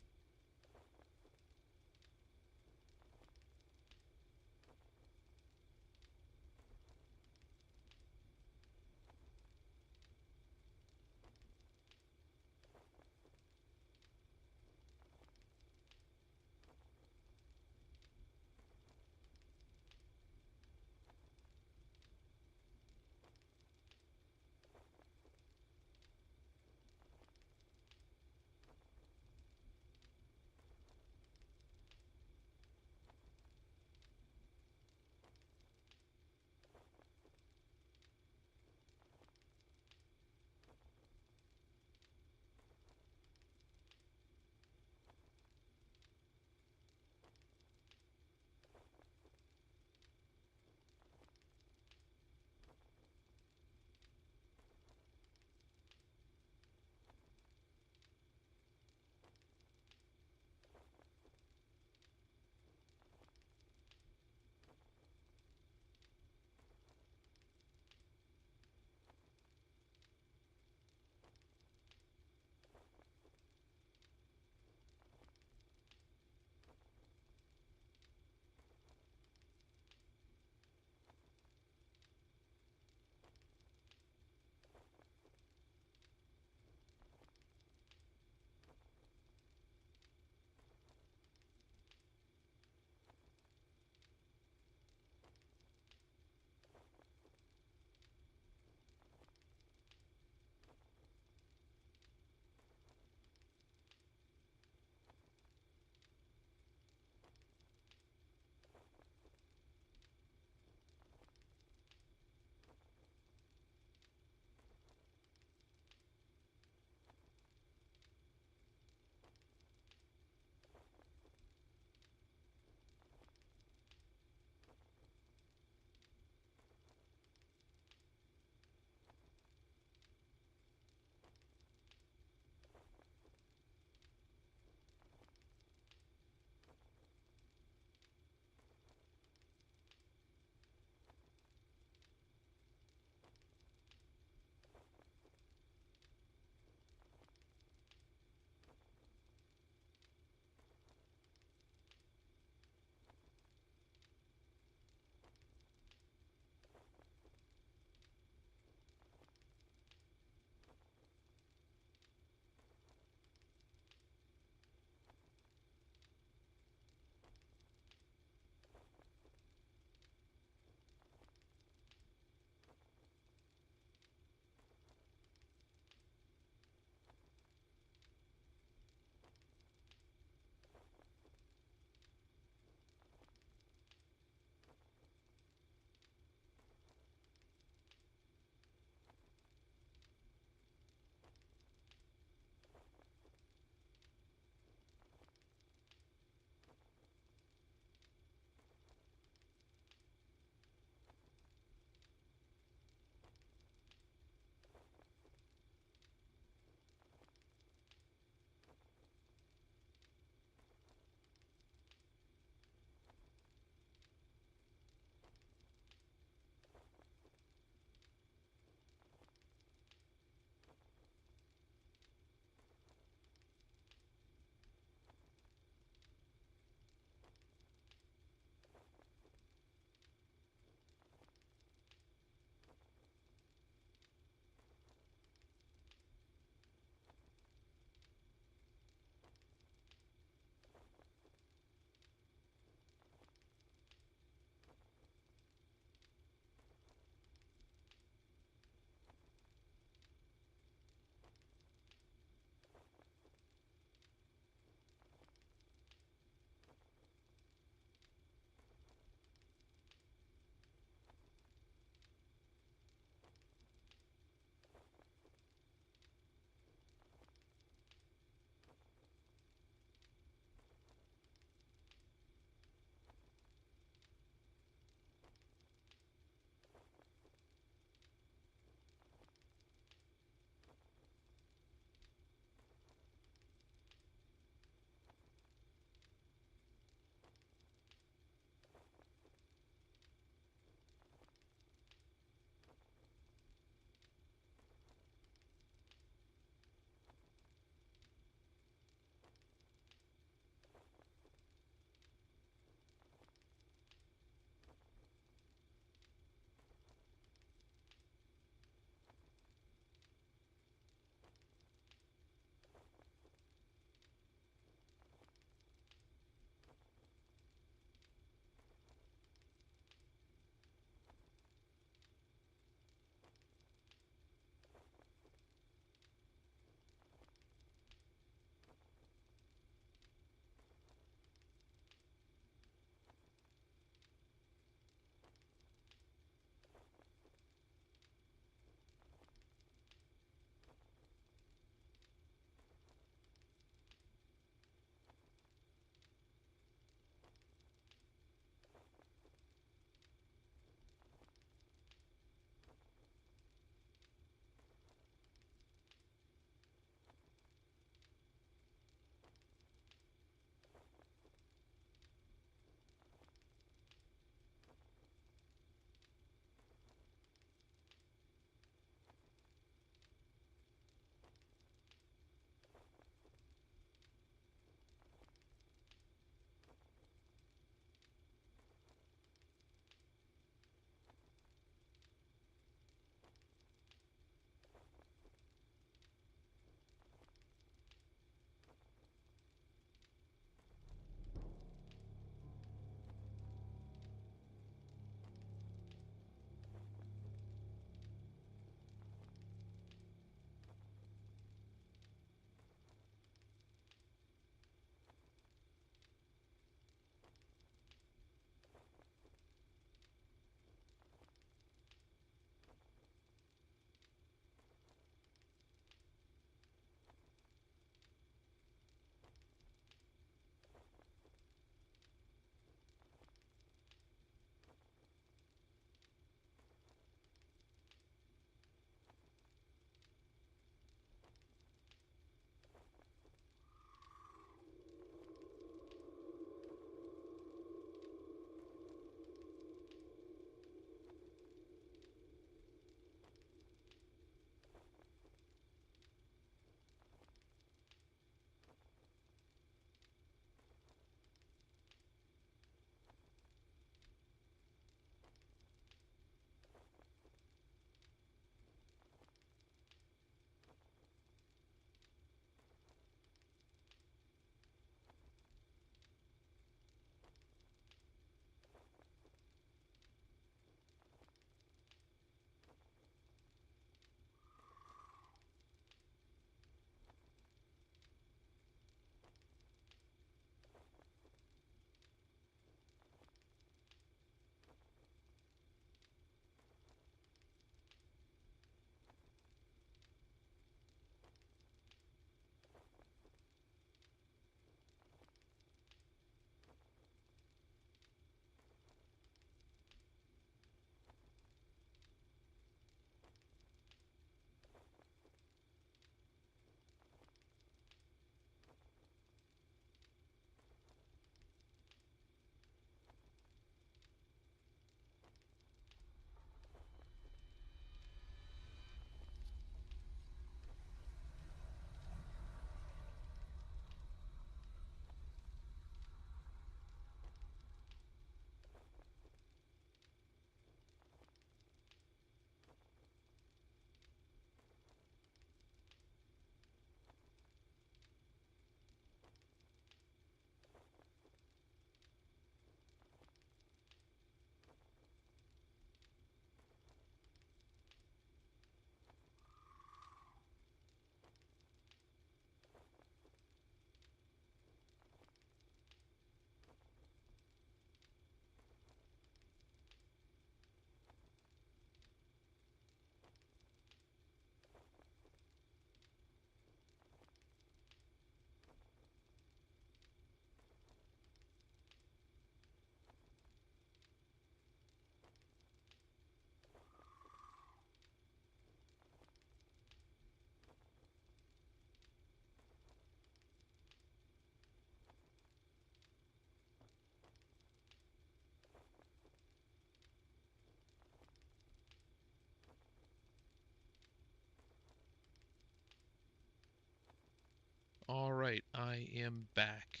B: Alright, I am back.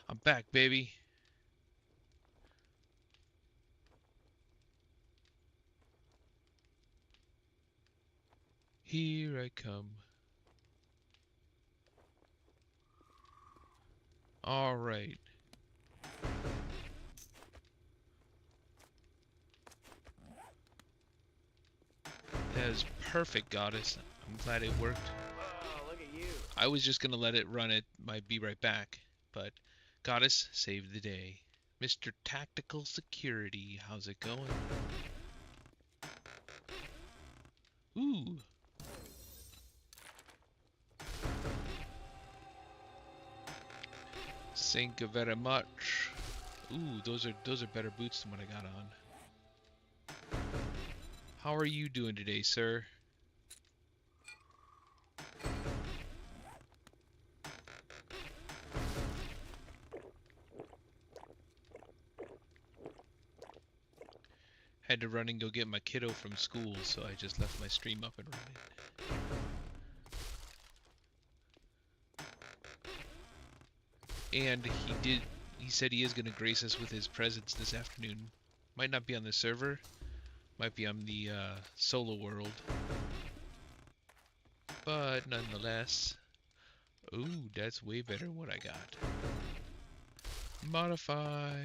B: I'm back, baby. Here I come. Alright. That is perfect, Goddess. I'm glad it worked.
C: Oh, look at you.
B: I was just gonna let it run it, might be right back, but Goddess saved the day. Mr. Tactical Security, how's it going? Ooh. Thank you very much. Ooh, those are better boots than what I got on. How are you doing today, sir? Had to run and go get my kiddo from school, so I just left my stream up and running. And he said he is going to grace us with his presence this afternoon. Might not be on the server, might be on the solo world. But nonetheless, ooh, that's way better than what I got. Modify.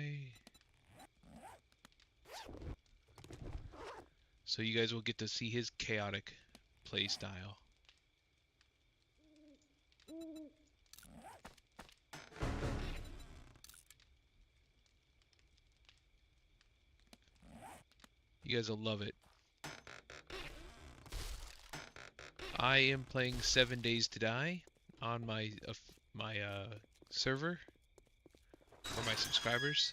B: So you guys will get to see his chaotic play style. You guys will love it. I am playing 7 Days to Die on my server for my subscribers.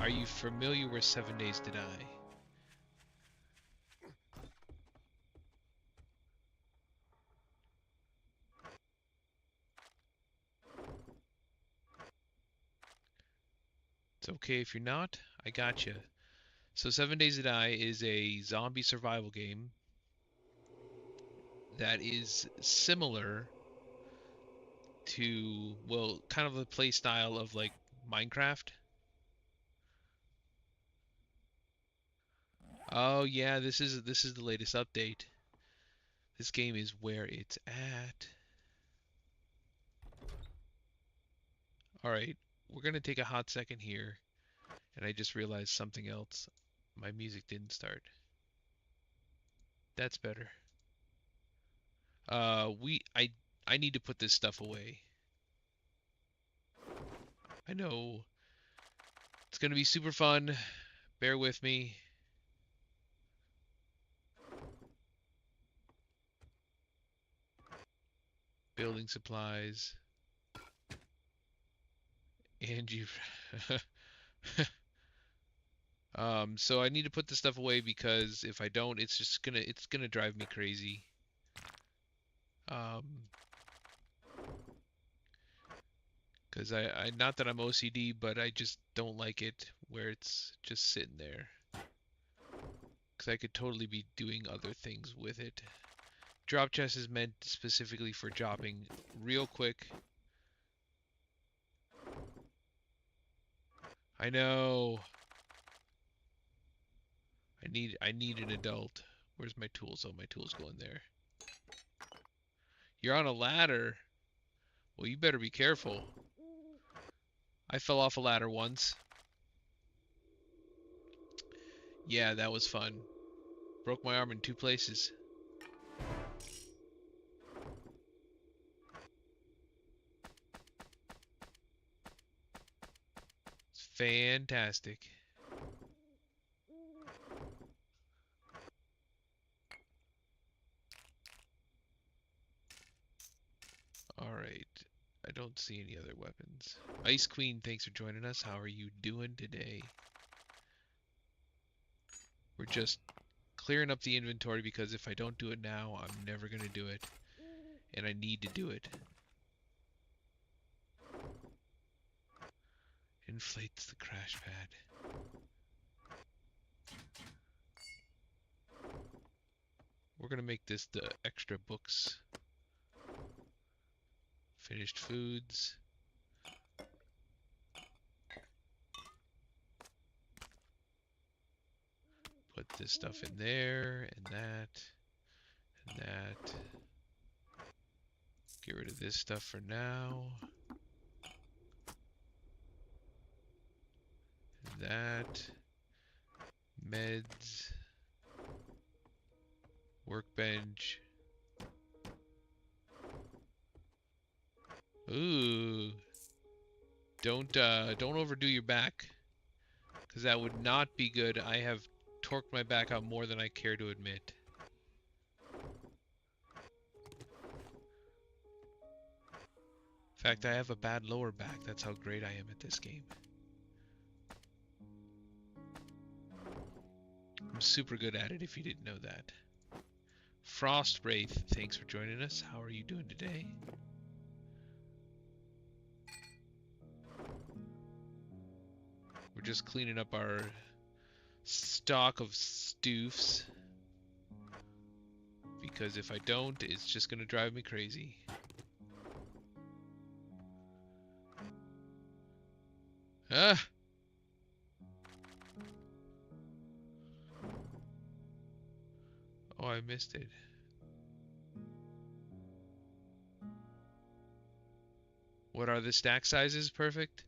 B: Are you familiar with 7 Days to Die? It's okay if you're not. I gotcha. So 7 Days to Die is a zombie survival game that is similar to, well, kind of the play style of like Minecraft. Oh yeah, this is the latest update. This game is where it's at. All right, we're gonna take a hot second here, and I just realized something else. My music didn't start. That's better. I need to put this stuff away. I know it's gonna be super fun. Bear with me. Building supplies. And you so I need to put this stuff away because if I don't, it's gonna drive me crazy. Um, because I not that I'm OCD, but I just don't like it where it's just sitting there. Because I could totally be doing other things with it. Drop chest is meant specifically for dropping real quick. I know. I need an adult. Where's my tools? Oh, my tools go in there. You're on a ladder. Well, you better be careful. I fell off a ladder once. Yeah, that was fun. Broke my arm in 2 places. It's fantastic. Alright. I don't see any other weapons. Ice Queen, thanks for joining us. How are you doing today? We're just clearing up the inventory because if I don't do it now, I'm never going to do it. And I need to do it. Inflates the crash pad. We're gonna make this the extra books. Finished foods. Put this stuff in there, and that, and that. Get rid of this stuff for now. And that. Meds. Workbench. Ooh. Don't overdo your back, because that would not be good. I have torqued my back out more than I care to admit. In fact, I have a bad lower back. That's how great I am at this game. I'm super good at it if you didn't know that. Frost Wraith, thanks for joining us. How are you doing today? We're just cleaning up our stock of stoofs, because if I don't, it's just gonna drive me crazy. Ah! Oh, I missed it. What are the stack sizes? Perfect.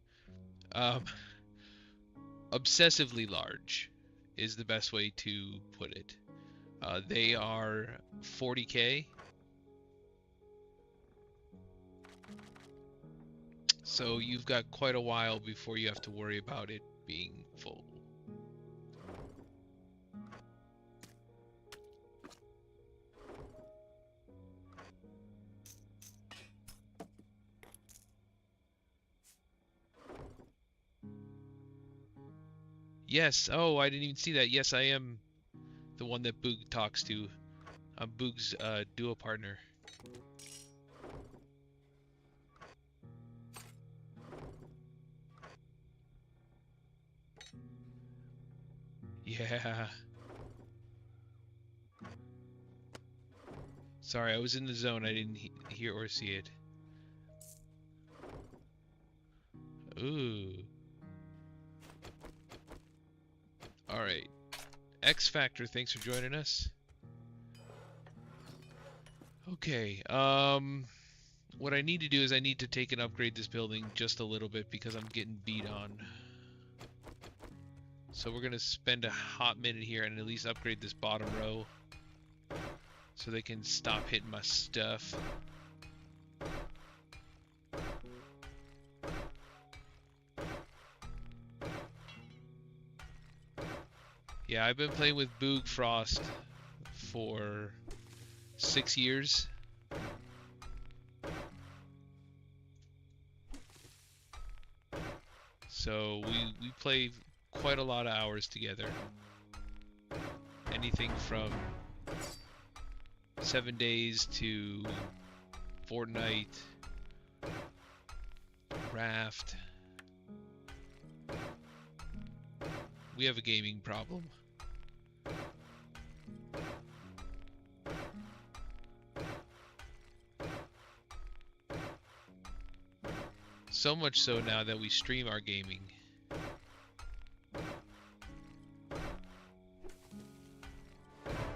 B: Obsessively large is the best way to put it. They are 40k. So you've got quite a while before you have to worry about it being full. Yes, oh, I didn't even see that. Yes, I am the one that Boog talks to. I'm Boog's duo partner. Yeah. Sorry, I was in the zone. I didn't hear or see it. Ooh. Alright. X Factor, thanks for joining us. Okay, what I need to do is I need to take and upgrade this building just a little bit because I'm getting beat on. So we're gonna spend a hot minute here and at least upgrade this bottom row so they can stop hitting my stuff. Yeah, I've been playing with Boog Frost for 6 years. So we play quite a lot of hours together. Anything from 7 days to Fortnite, Raft. We have a gaming problem. So much so now that we stream our gaming.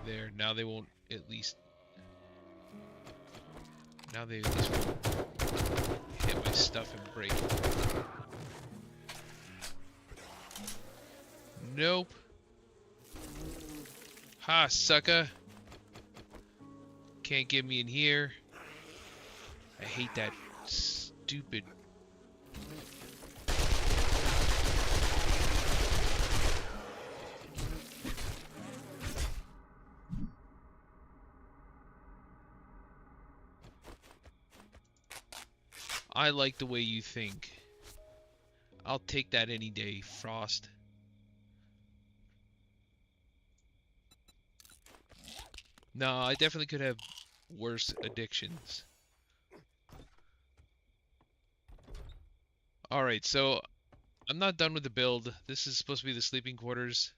B: There, now they won't at least... Now they at least won't hit my stuff and break it. Nope. Ha, sucker. Can't get me in here. I hate that stupid... I like the way you think. I'll take that any day, Frost. No, I definitely could have worse addictions. Alright, so I'm not done with the build. This is supposed to be the sleeping quarters.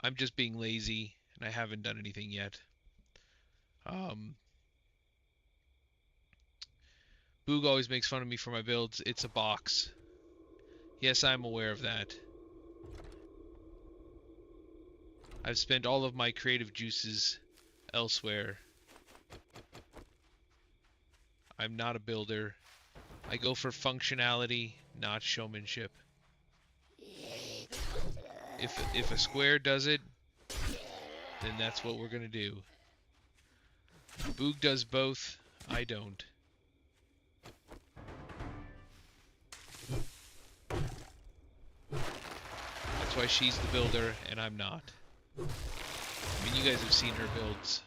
B: I'm just being lazy, and I haven't done anything yet. Um, Boog always makes fun of me for my builds. It's a box. Yes, I'm aware of that. I've spent all of my creative juices elsewhere. I'm not a builder. I go for functionality, not showmanship. If a square does it, then that's what we're gonna do. Boog does both. I don't. That's why she's the builder and I'm not. I mean, you guys have seen her builds.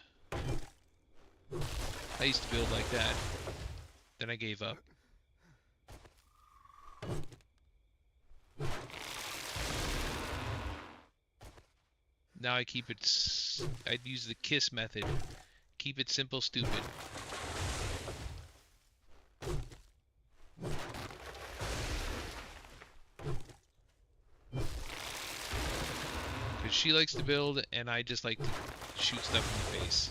B: I used to build like that. Then I gave up. Now I keep it... I'd use the KISS method. Keep it simple, stupid. Because she likes to build, and I just like to shoot stuff in the face.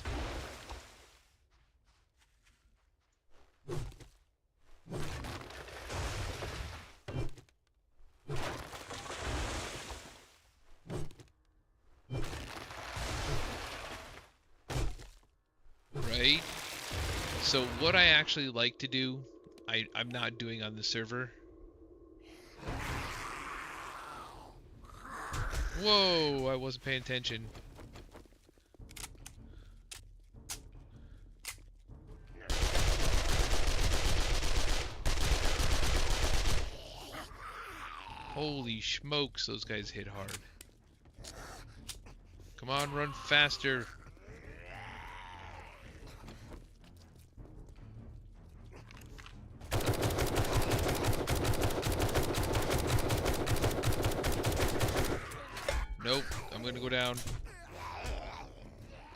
B: Right? So what I actually like to do, I'm not doing on the server. Whoa, I wasn't paying attention. Holy smokes, those guys hit hard. Come on, run faster. Nope, I'm gonna go down.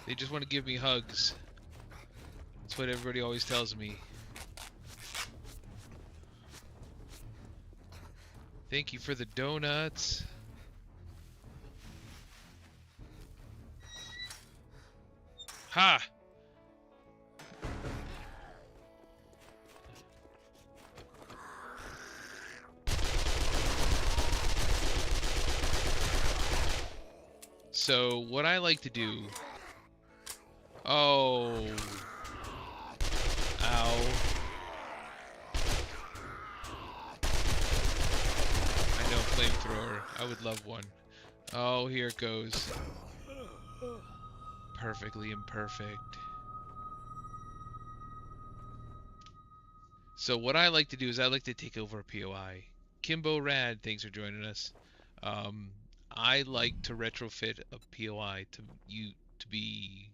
B: They just want to give me hugs. That's what everybody always tells me. Thank you for the donuts. Ha! So, what I like to do... Oh... Ow. I know, flamethrower. I would love one. Oh, here it goes. Perfectly imperfect. So what I like to do is I like to take over a POI. Kimbo Rad, thanks for joining us. I like to retrofit a POI to be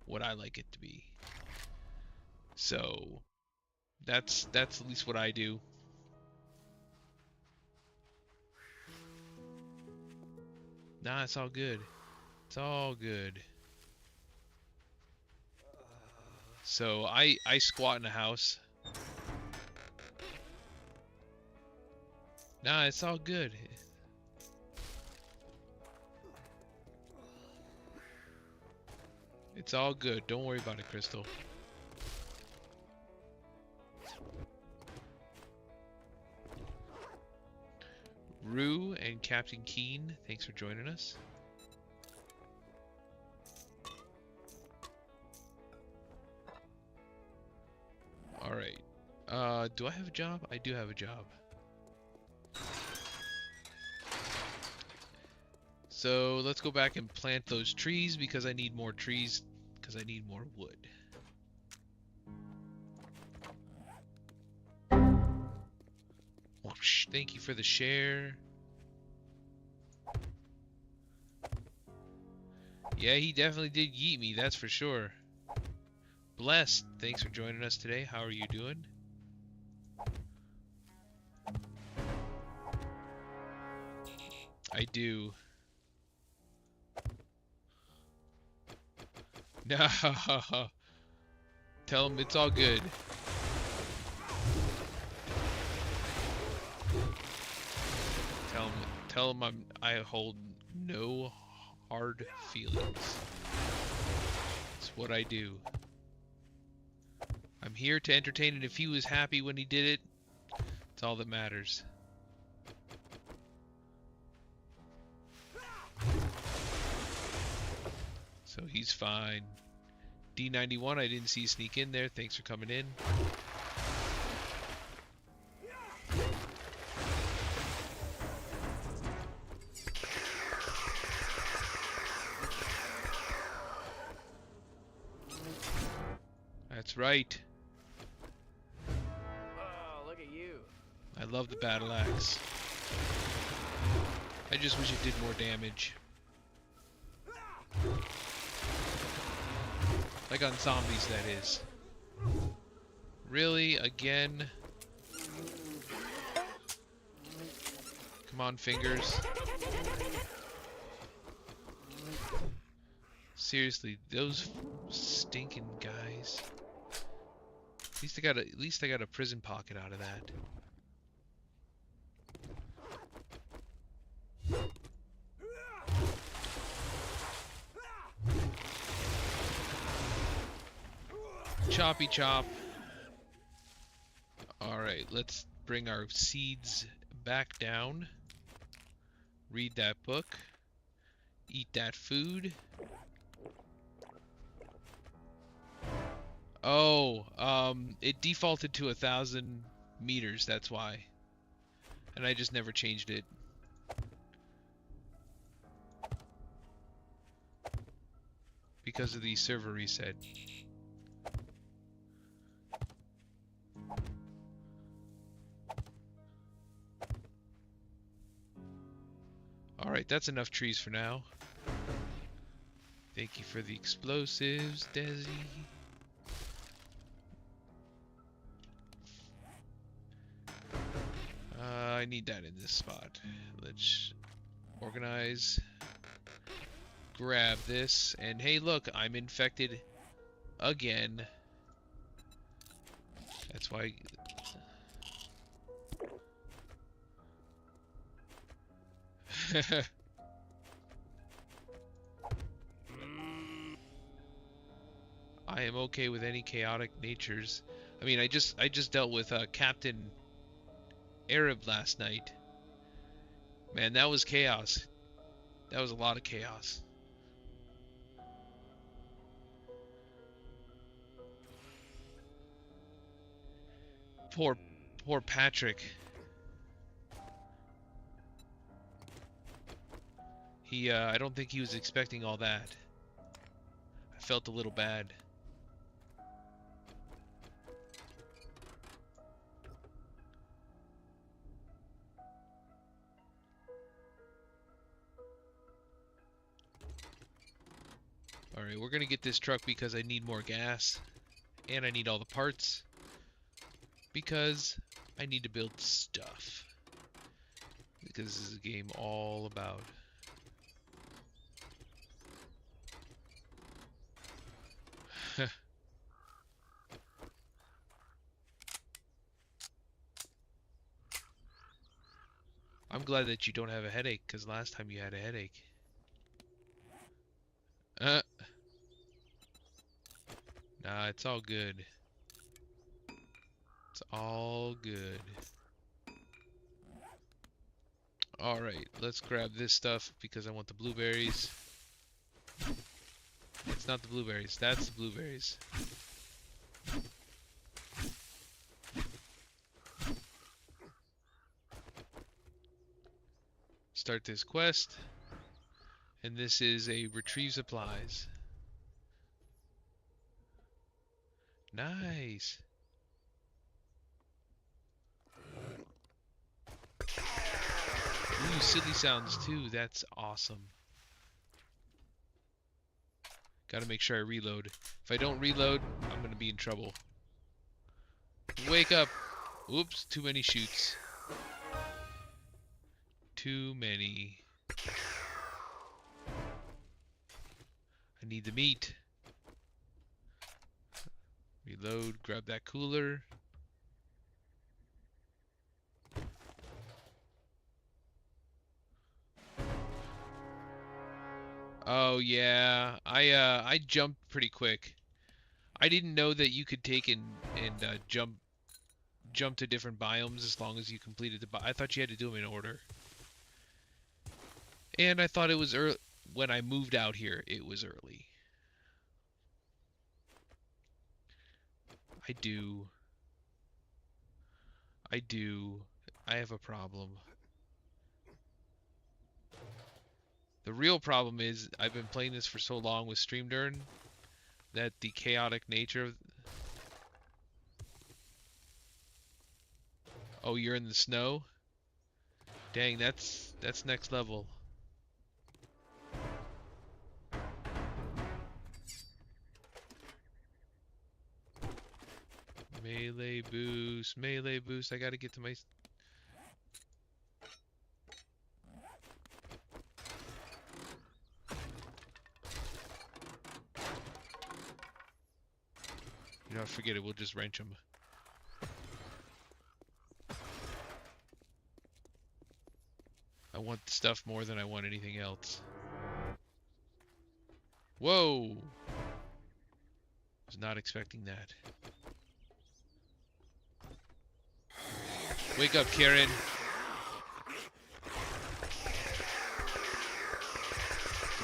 B: what I like it to be. So that's at least what I do. Nah, it's all good. It's all good. So I squat in a house. Nah, it's all good. It's all good. Don't worry about it, Crystal. Rue and Captain Keen, thanks for joining us. Alright. Do I have a job? I do have a job. So let's go back and plant those trees because I need more trees because I need more wood. Whoosh, thank you for the share. Yeah, he definitely did yeet me, that's for sure. Blessed, thanks for joining us today. How are you doing? I do. No. Tell him it's all good. Tell him I hold no hard feelings. It's what I do. I'm here to entertain, and if he was happy when he did it, it's all that matters. So he's fine. D91, I didn't see you sneak in there. Thanks for coming in. That's right.
C: Oh, look at you.
B: I love the battle axe. I just wish it did more damage. Like on zombies, that is. Really? Again? Come on, fingers. Seriously, those stinking guys. At least I got a prison pocket out of that. Choppy chop. Alright, let's bring our seeds back down. Read that book. Eat that food. Oh, it defaulted to 1,000 meters, that's why. And I just never changed it. Because of the server reset. Alright, that's enough trees for now. Thank you for the explosives, Desi. I need that in this spot. Let's organize. Grab this. And hey, look, I'm infected again. That's why... I am okay with any chaotic natures. I mean, I just dealt with Captain Arab last night. Man, that was chaos. That was a lot of chaos. Poor Patrick. I don't think he was expecting all that. I felt a little bad. Alright, we're gonna get this truck because I need more gas. And I need all the parts. Because I need to build stuff. Because this is a game all about... I'm glad that you don't have a headache, because last time you had a headache. Nah, it's all good. It's all good. Alright, let's grab this stuff because I want the blueberries. It's not the blueberries, that's the blueberries. Start this quest. And this is a retrieve supplies. Nice. Ooh, silly sounds too. That's awesome. Gotta make sure I reload. If I don't reload, I'm gonna be in trouble. Wake up! Oops, too many shoots. Too many. I need the meat. Reload, grab that cooler. Oh yeah, I jumped pretty quick. I didn't know that you could take and jump to different biomes as long as you completed the I thought you had to do them in order. And I thought it was early when I moved out here. It was early. I do. I have a problem. The real problem is I've been playing this for so long with StreamDurn that the chaotic nature of... Oh, you're in the snow? Dang, that's next level. Melee boost, melee boost. I gotta get to my... You know, forget it. We'll just wrench them. I want the stuff more than I want anything else. Whoa! Was not expecting that. Wake up, Karen.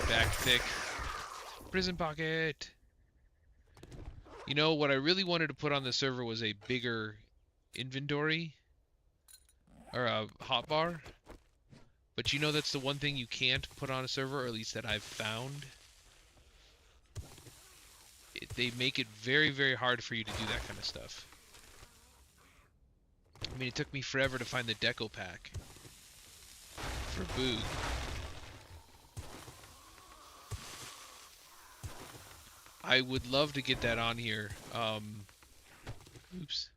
B: Back thick. Prison pocket. You know, what I really wanted to put on the server was a bigger inventory. Or a hotbar. But you know that's the one thing you can't put on a server, or at least that I've found. They make it very, very hard for you to do that kind of stuff. I mean, it took me forever to find the deco pack for Boog. I would love to get that on here. Oops.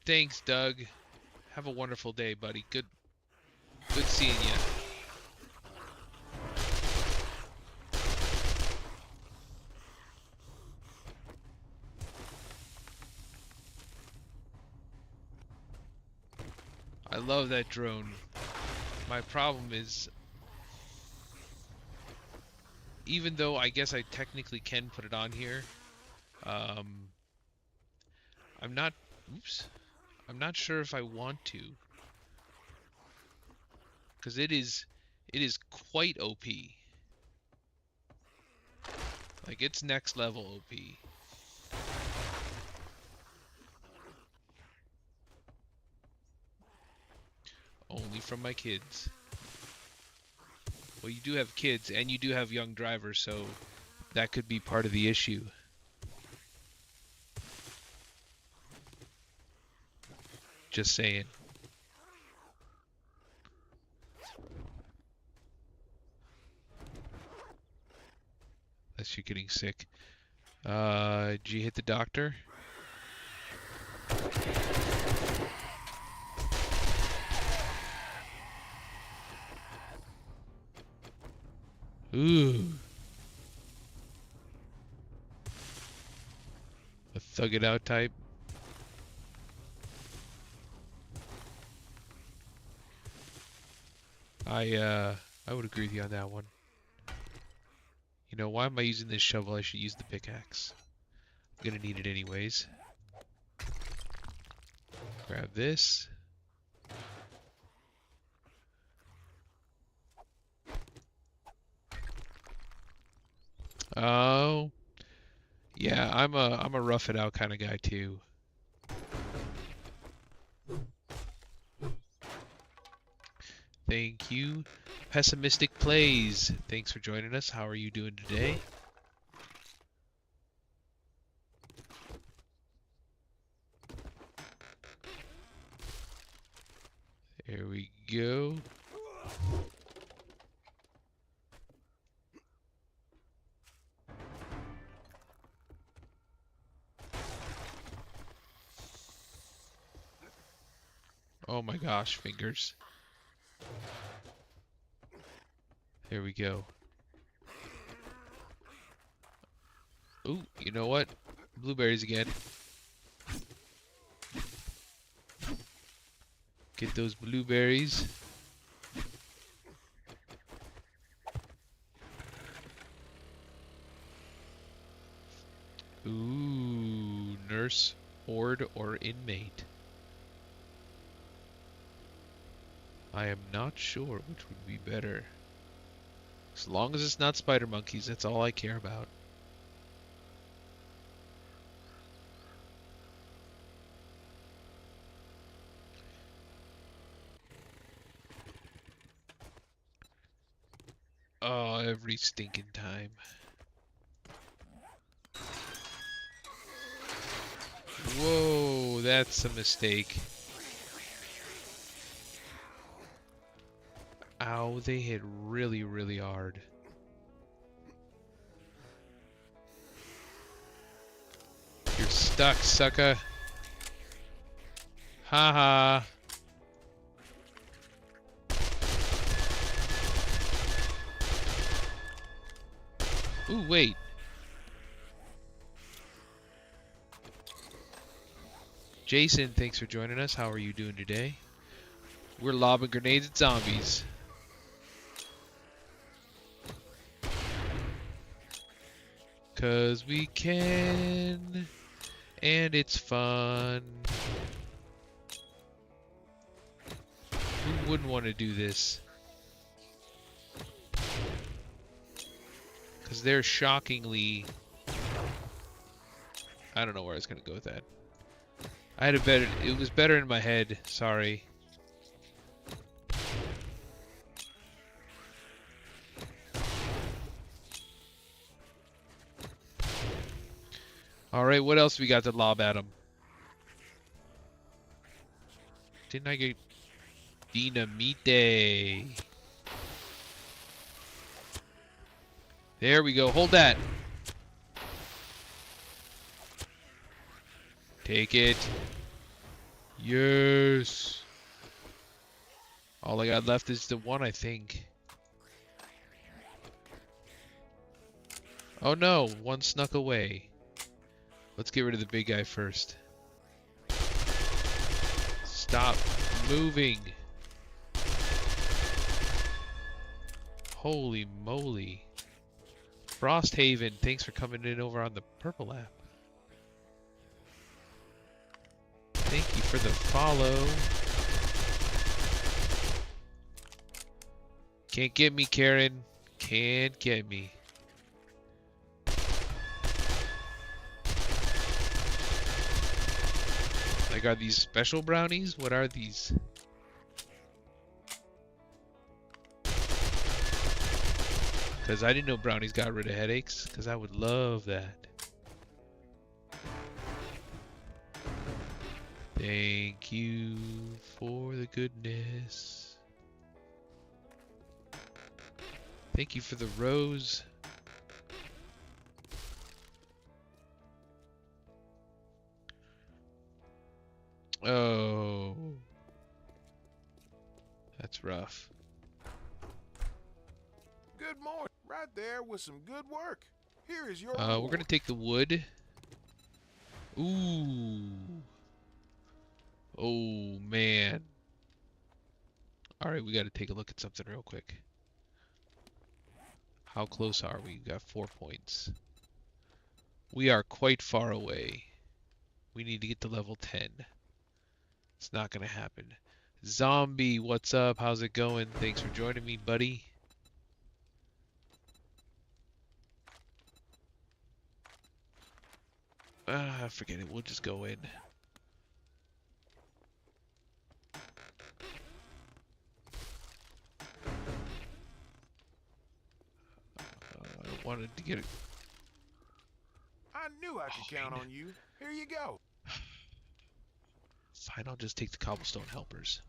B: Thanks, Doug. Have a wonderful day, buddy. Good seeing you. I love that drone. My problem is, even though I guess I technically can put it on here, I'm not sure if I want to, because it is quite OP. Like, it's next level OP. Only from my kids. Well, you do have kids, and you do have young drivers, so that could be part of the issue. Just saying. Unless you're getting sick. Did you hit the doctor? Ooh. A thug it out type. I would agree with you on that one. You know, why am I using this shovel? I should use the pickaxe. I'm gonna need it anyways. Grab this. Oh, yeah, I'm a rough it out kind of guy too. Thank you, Pessimistic Plays. Thanks for joining us. How are you doing today? There we go. Oh my gosh, fingers. There we go. Ooh, you know what? Blueberries again. Get those blueberries. Ooh, nurse, horde, or inmate. I am not sure which would be better. As long as it's not spider monkeys, that's all I care about. Oh, every stinking time. Whoa, that's a mistake. Ow, they hit really, really hard. You're stuck, sucker. Haha. Ooh, wait. Jason, thanks for joining us. How are you doing today? We're lobbing grenades at zombies. 'Cause we can, and it's fun. Who wouldn't want to do this? 'Cause they're shockingly... I don't know where I was gonna go with that. I had a better... It was better in my head. Sorry. Alright, what else we got to lob at him? Didn't I get... Dinamite? There we go. Hold that. Take it. Yes. All I got left is the one, I think. Oh no, one snuck away. Let's get rid of the big guy first. Stop moving. Holy moly. Frosthaven, thanks for coming in over on the purple app. Thank you for the follow. Can't get me, Karen. Can't get me. Like, are these special brownies? What are these? Because I didn't know brownies got rid of headaches. Because I would love that. Thank you for the goodness. Thank you for the rose. Oh. That's rough.
D: Good morning. Right there with some good work. Here is your
B: We're
D: reward.
B: gonna take the wood. Ooh. Oh, man. Alright, we gotta take a look at something real quick. How close are we? We got 4 points. We are quite far away. We need to get to level 10. It's not gonna happen. Zombie, what's up? How's it going? Thanks for joining me, buddy. Forget it. We'll just go in. I wanted to get it.
D: I knew I could count
B: Fine.
D: on you. Here you go.
B: Fine, I'll just take the cobblestone helpers.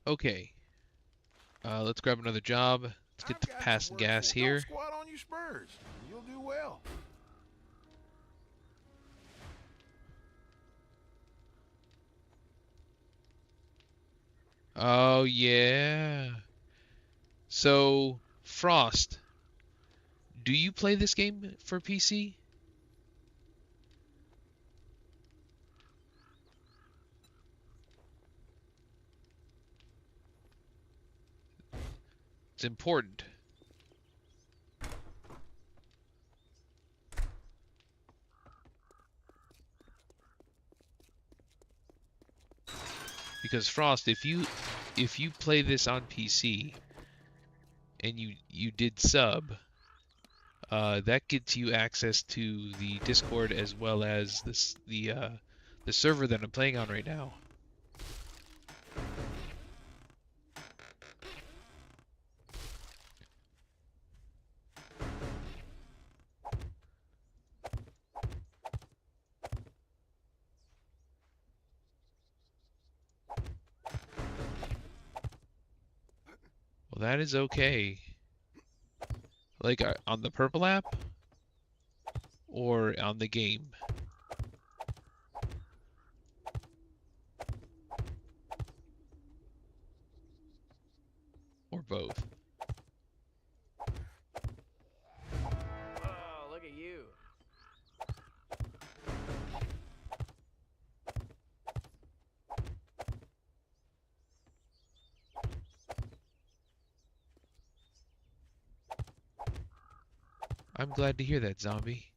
B: Okay. Let's grab another job. Let's get
D: I've
B: the
D: got you
B: passing
D: worked
B: gas
D: for. Don't
B: here.
D: squat on your spurs. You'll do well.
B: Oh, yeah. So, Frost, do you play this game for PC? It's important. Because Frost, if you play this on PC and you did sub, that gets you access to the Discord as well as the server that I'm playing on right now. Well, that is okay. Like on the purple app or on the game. Or both.
C: Oh, look at you.
B: I'm glad to hear that, zombie.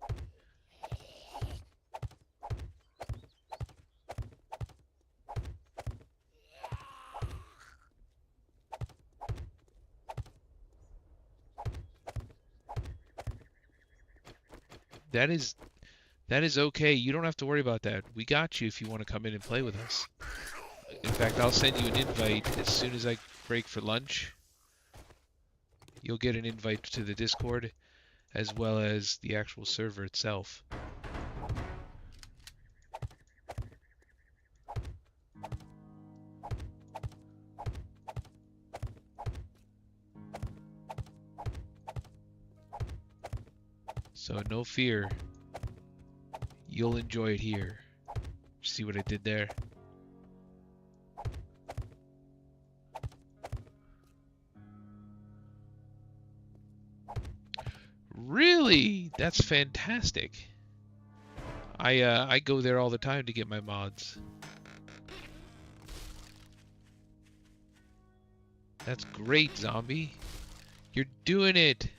B: That is okay. You don't have to worry about that. We got you if you want to come in and play with us. In fact, I'll send you an invite as soon as I break for lunch. You'll get an invite to the Discord as well as the actual server itself. So no fear. You'll enjoy it here. See what I did there? Really? That's fantastic. I go there all the time to get my mods. That's great, zombie. You're doing it.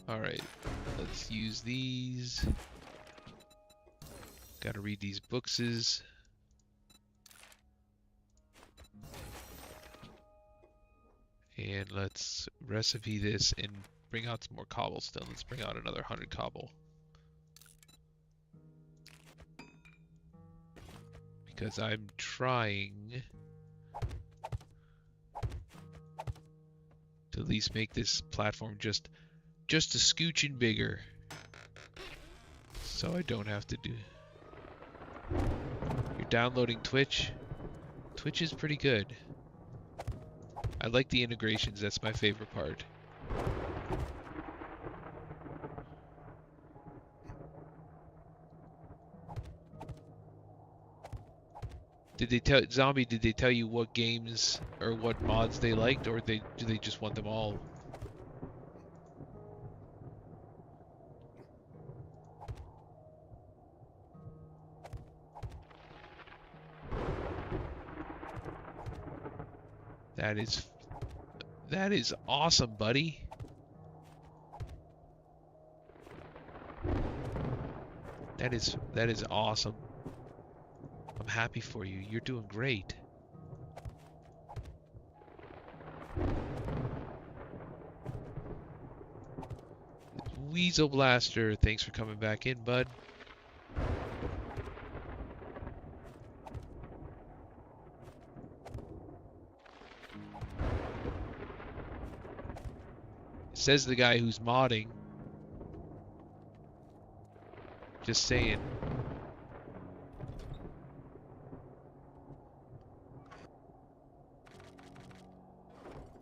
B: Alright, let's use these. Gotta read these bookses. And let's recipe this and bring out some more cobblestone. Let's bring out another 100 cobble. Because I'm trying to at least make this platform just a scooching bigger. So I don't have to do... You're downloading Twitch? Twitch is pretty good. I like the integrations, that's my favorite part. Did they tell Zombie, did they tell you what games or what mods they liked, or do they just want them all? That is awesome, buddy. That is awesome. I'm happy for you. You're doing great. Weasel Blaster, thanks for coming back in, bud. Says the guy who's modding. Just saying.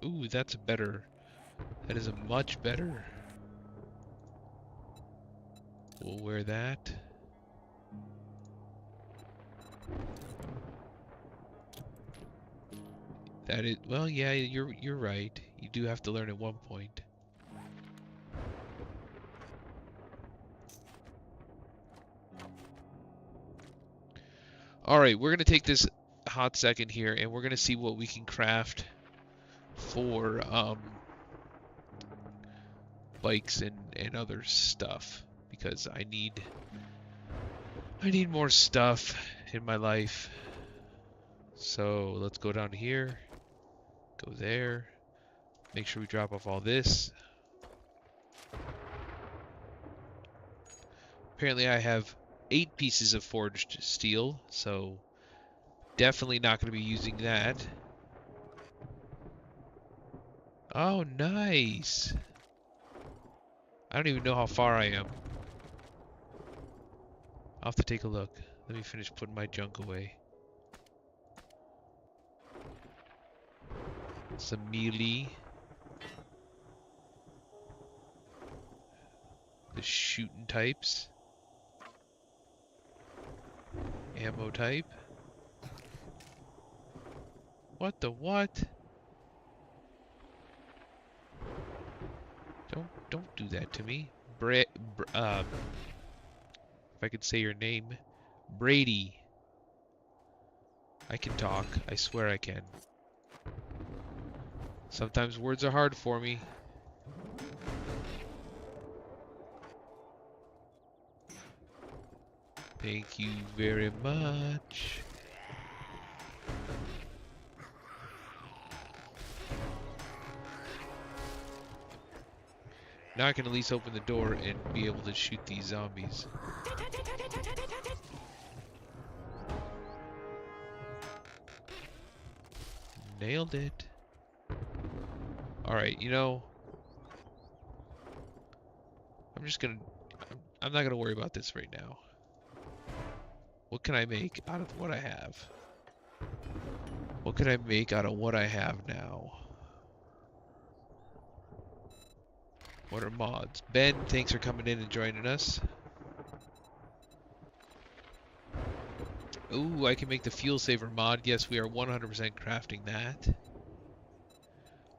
B: Ooh, that's a better. That is a much better. We'll wear that. That is, well, yeah, you're right. You do have to learn at one point. Alright, we're going to take this hot second here and we're going to see what we can craft for bikes and other stuff. because I need more stuff in my life. So let's go down here, go there, make sure we drop off all this. Apparently I have 8 pieces of forged steel, so definitely not going to be using that. Oh, nice. I don't even know how far I am. I'll have to take a look. Let me finish putting my junk away. Some melee. The shooting types. Ammo type. What the what? Don't do that to me. If I could say your name. Brady. I can talk. I swear I can. Sometimes words are hard for me. Thank you very much. Now I can at least open the door and be able to shoot these zombies. Nailed it. Alright, you know, I'm not gonna worry about this right now. What can I make out of what I have? What can I make out of what I have now? What are mods? Ben, thanks for coming in and joining us. Ooh, I can make the fuel saver mod. Yes, we are 100% crafting that.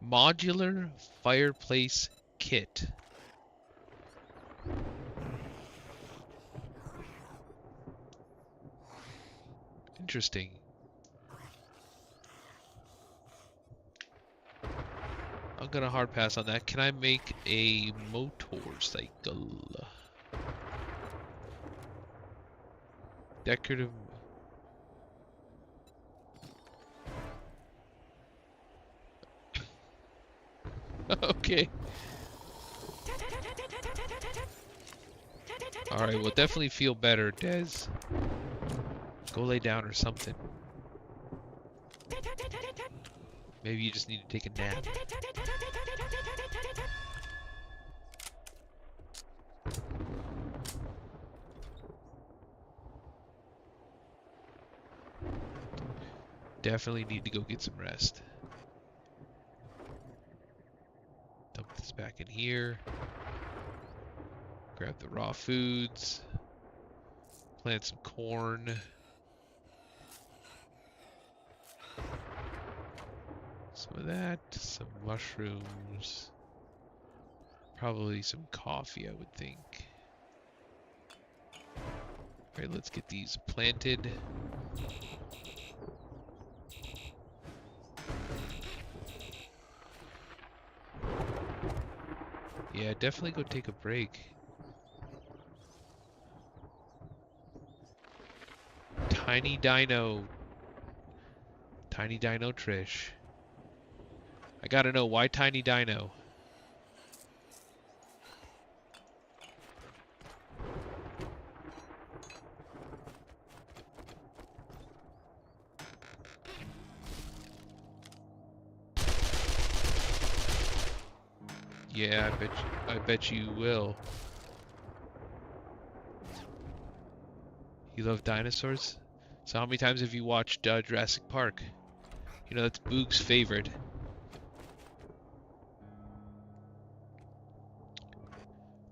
B: Modular fireplace kit. Interesting. I'm gonna hard pass on that. Can I make a motorcycle? Decorative. Okay. Alright, we'll definitely feel better, Dez. Go lay down or something. Maybe you just need to take a nap. Definitely need to go get some rest. Dump this back in here. Grab the raw foods. Plant some corn. Some of that, some mushrooms, probably some coffee, I would think. Alright, let's get these planted. Yeah, definitely go take a break. Tiny Dino. Tiny Dino Trish. I gotta know, why Tiny Dino? Yeah, I bet you will. You love dinosaurs? So how many times have you watched Jurassic Park? You know, that's Boog's favorite.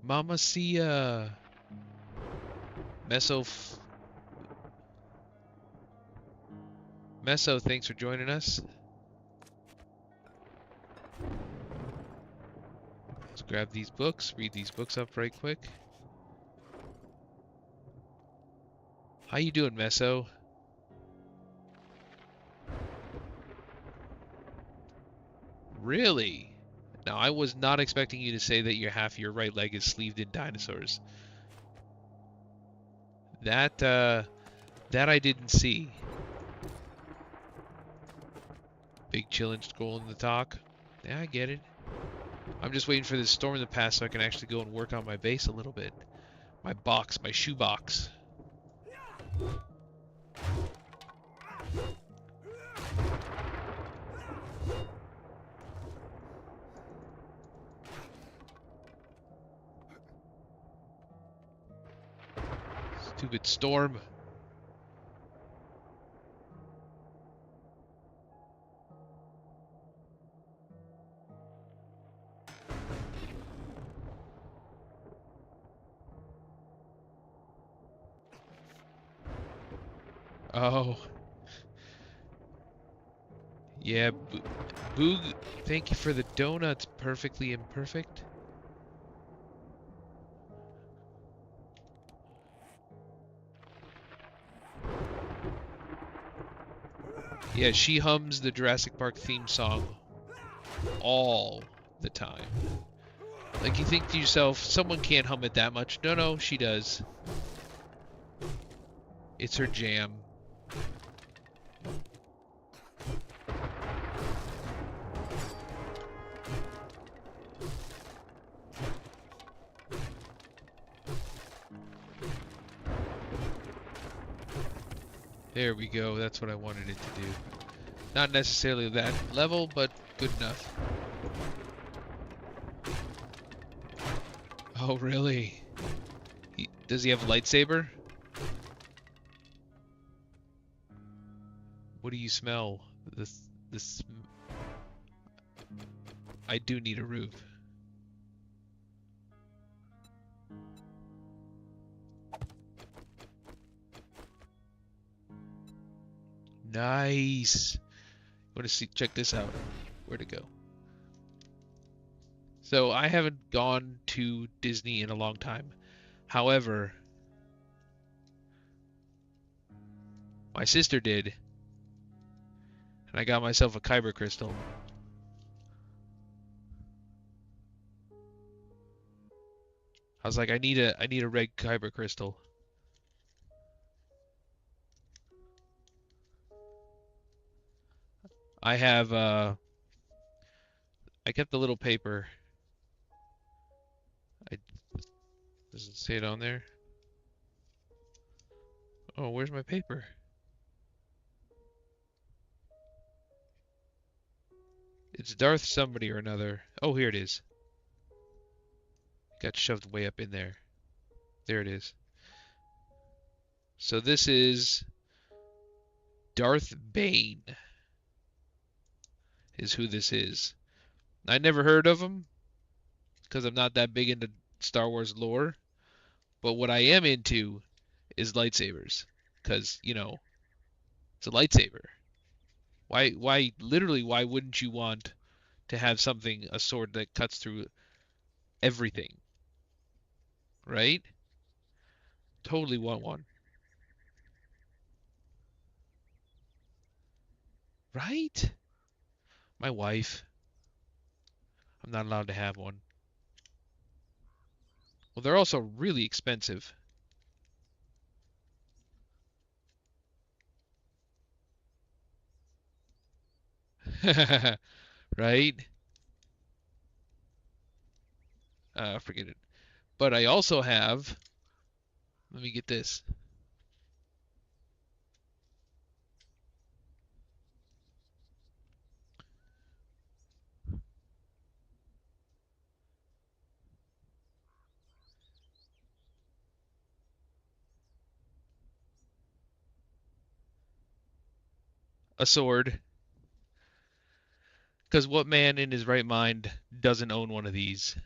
B: Mama Sia. Meso, thanks for joining us. Let's grab these books, read these books up right quick. How you doing, Meso? Really? Now, I was not expecting you to say that half your right leg is sleeved in dinosaurs. That I didn't see. Big chillin' scrolling the talk. Yeah, I get it. I'm just waiting for this storm to pass so I can actually go and work on my base a little bit. My box, my shoe box. Stupid storm. Oh. Yeah, Boog, thank you for the donuts. Perfectly imperfect. Yeah, she hums the Jurassic Park theme song all the time. Like, you think to yourself, someone can't hum it that much. No, no, she does. It's her jam. There we go. That's what I wanted it to do. Not necessarily that level, but good enough. Oh, really? Does he have a lightsaber? What do you smell? This. I do need a roof. Nice. Want to see? Check this out. Where'd it go? So I haven't gone to Disney in a long time. However, my sister did, and I got myself a Kyber crystal. I was like, I need a red Kyber crystal. I have I kept the little paper. Does it say it on there? Oh, where's my paper? It's Darth somebody or another. Oh, here it is. Got shoved way up in there. There it is. So this is Darth Bane. Is who this is. I never heard of him because I'm not that big into Star Wars lore. But what I am into is lightsabers because, you know, it's a lightsaber. Literally, why wouldn't you want to have something, a sword that cuts through everything? Right? Totally want one. Right? My wife. I'm not allowed to have one. Well, they're also really expensive. Right? Forget it. But I also have, let me get this. A sword. Because what man in his right mind doesn't own one of these?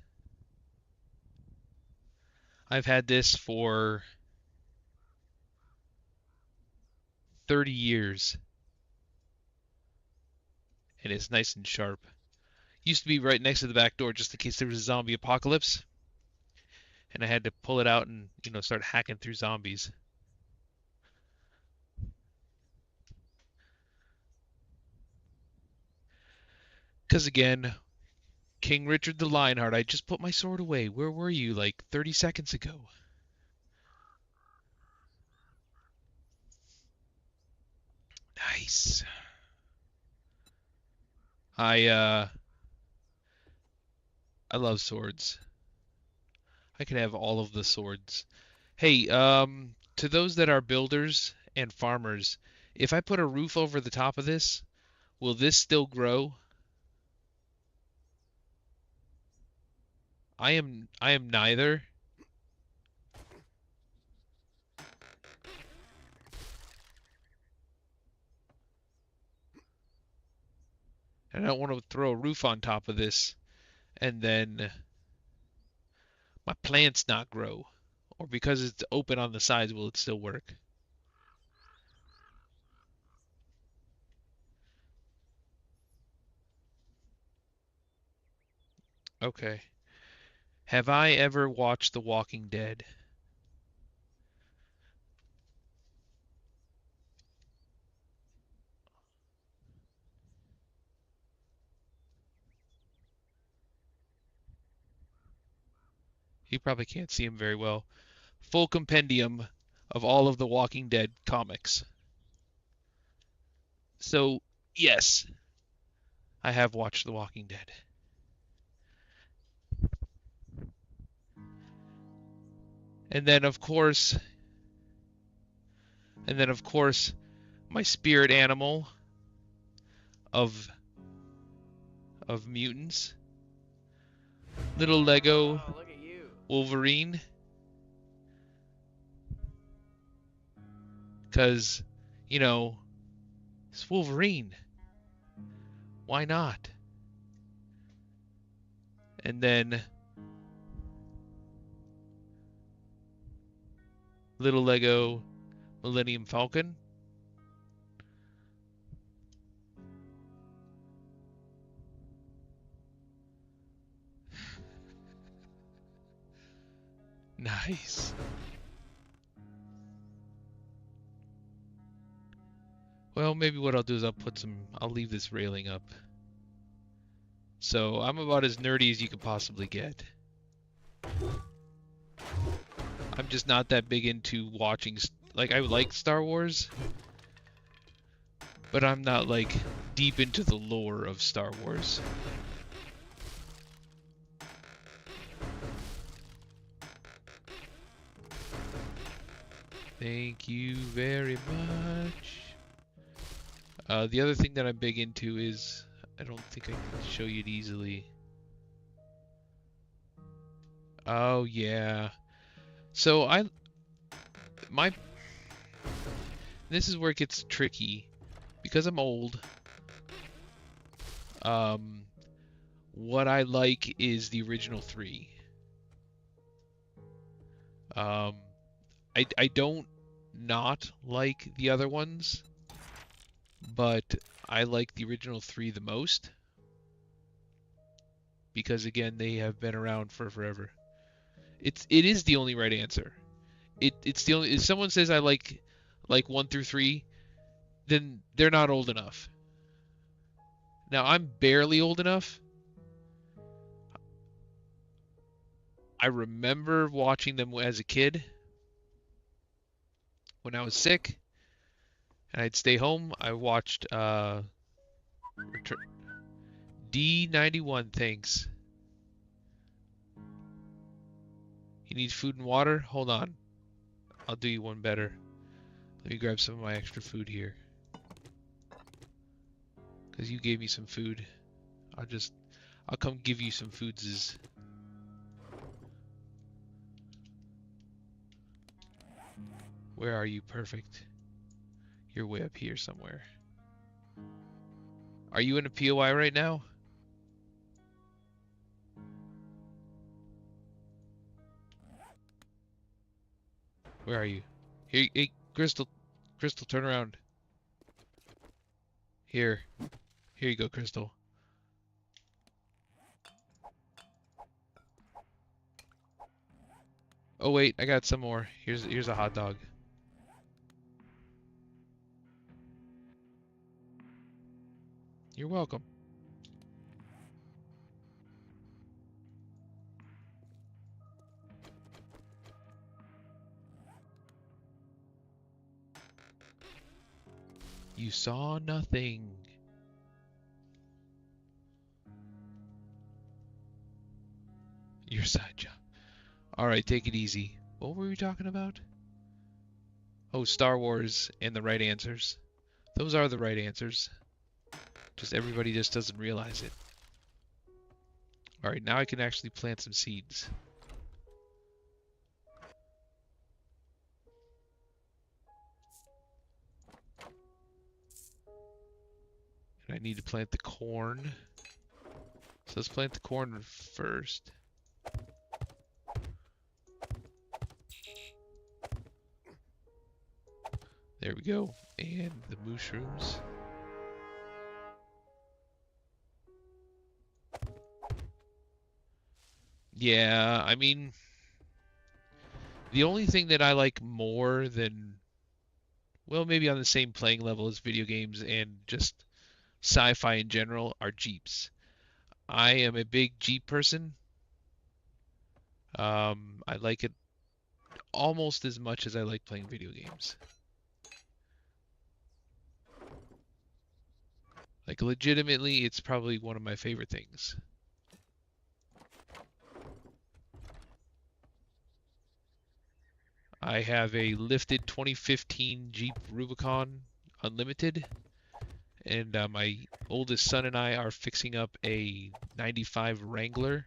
B: I've had this for 30 years. And it's nice and sharp. Used to be right next to the back door just in case there was a zombie apocalypse. And I had to pull it out and, you know, start hacking through zombies. Because again, King Richard the Lionheart, I just put my sword away. Where were you like 30 seconds ago? Nice. I love swords. I can have all of the swords. Hey, to those that are builders and farmers, if I put a roof over the top of this, will this still grow? I am neither. And I don't want to throw a roof on top of this and then my plants not grow. Or because it's open on the sides, will it still work? Okay. Have I ever watched The Walking Dead? You probably can't see him very well. Full compendium of all of the Walking Dead comics. So, yes, I have watched The Walking Dead. And then of course, my spirit animal of mutants, little Lego
C: Oh, look at you.
B: Wolverine, because it's Wolverine. Why not? And then little Lego Millennium Falcon. Nice. Well, maybe what I'll do is I'll leave this railing up. So I'm about as nerdy as you could possibly get. I'm just not that big into watching, like, I like Star Wars, but I'm not like deep into the lore of Star Wars. Thank you very much. The other thing that I'm big into is, I don't think I can show you it easily. Oh yeah. So this is where it gets tricky because I'm old. What I like is the original 3. I don't not like the other ones, but I like the original 3 the most because again they have been around for forever. It is the only right answer. It's the only, if someone says I like 1 through 3, then they're not old enough. Now I'm barely old enough. I remember watching them as a kid when I was sick and I'd stay home. I watched D91, thanks. You need food and water? Hold on. I'll do you one better. Let me grab some of my extra food here. Because you gave me some food. I'll come give you some foodses. Where are you? Perfect. You're way up here somewhere. Are you in a POI right now? Where are you? Here, hey, Crystal, turn around. Here you go, Crystal. Oh wait, I got some more. Here's a hot dog. You're welcome. You saw nothing. Your side job. Alright, take it easy. What were we talking about? Oh, Star Wars and the right answers. Those are the right answers. Just everybody just doesn't realize it. Alright, now I can actually plant some seeds. And I need to plant the corn. So let's plant the corn first. There we go. And the mushrooms. Yeah, I mean, the only thing that I like more than, well, maybe on the same playing level as video games and just sci-fi in general are Jeeps. I am a big Jeep person. I like it almost as much as I like playing video games. Like legitimately, it's probably one of my favorite things. I have a lifted 2015 Jeep Rubicon Unlimited, and my oldest son and I are fixing up a 95 Wrangler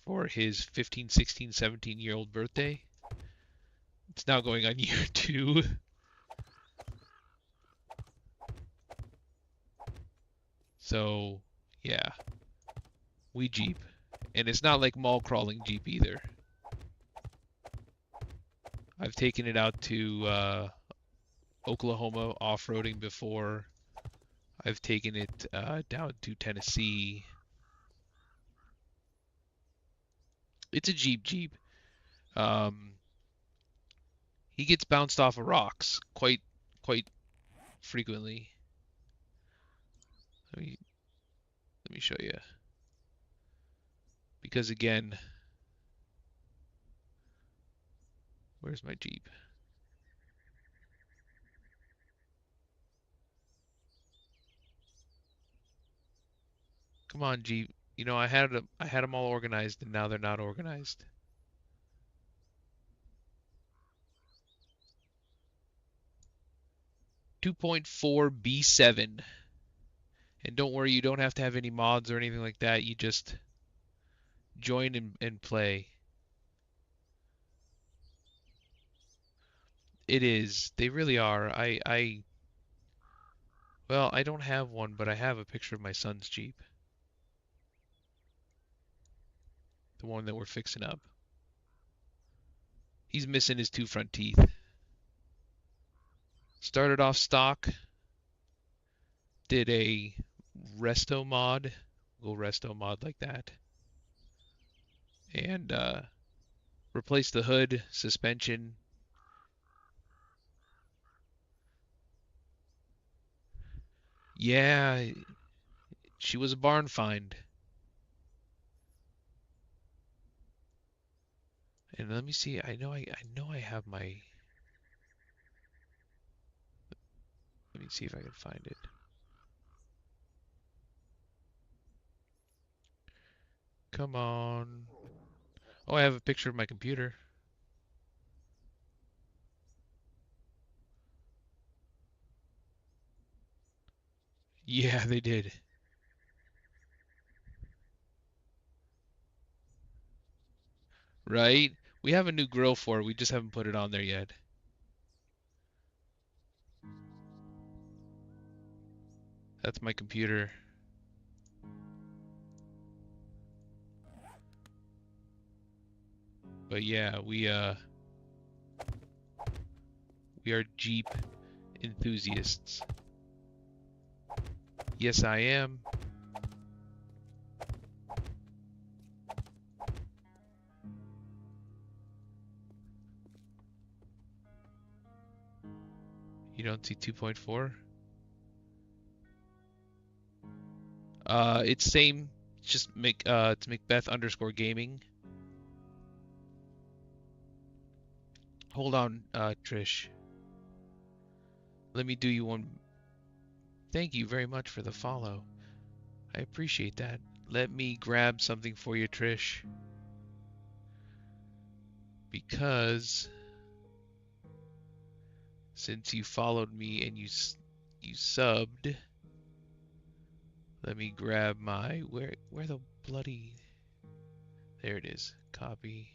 B: for his 15, 16, 17-year-old birthday. It's now going on year 2. So, yeah, we Jeep. And it's not like mall crawling Jeep either. I've taken it out to Oklahoma off-roading before. I've taken it down to Tennessee. It's a Jeep. He gets bounced off of rocks quite frequently. Let me show you. Because again, where's my Jeep? Come on, Jeep. You know, I had them all organized and now they're not organized. .4 B7. And don't worry, you don't have to have any mods or anything like that. You just join and play. It is. They really are. Well, I don't have one, but I have a picture of my son's Jeep. The one that we're fixing up. He's missing his 2 front teeth. Started off stock. Did a resto mod. Go resto mod like that. And replaced the hood, suspension. Yeah, she was a barn find. And let me see. I know I have my. Let me see if I can find it. Come on. Oh, I have a picture of my computer. Yeah, they did. Right? We have a new grill for it. We just haven't put it on there yet. That's my computer. But yeah, we are Jeep enthusiasts. Yes, I am. You don't see 2.4? It's same. Just it's Macbeth_gaming. Hold on, Trish. Let me do you one Thank you very much for the follow. I appreciate that. Let me grab something for you, Trish. Because since you followed me and you subbed, let me grab my where the bloody, there it is. Copy.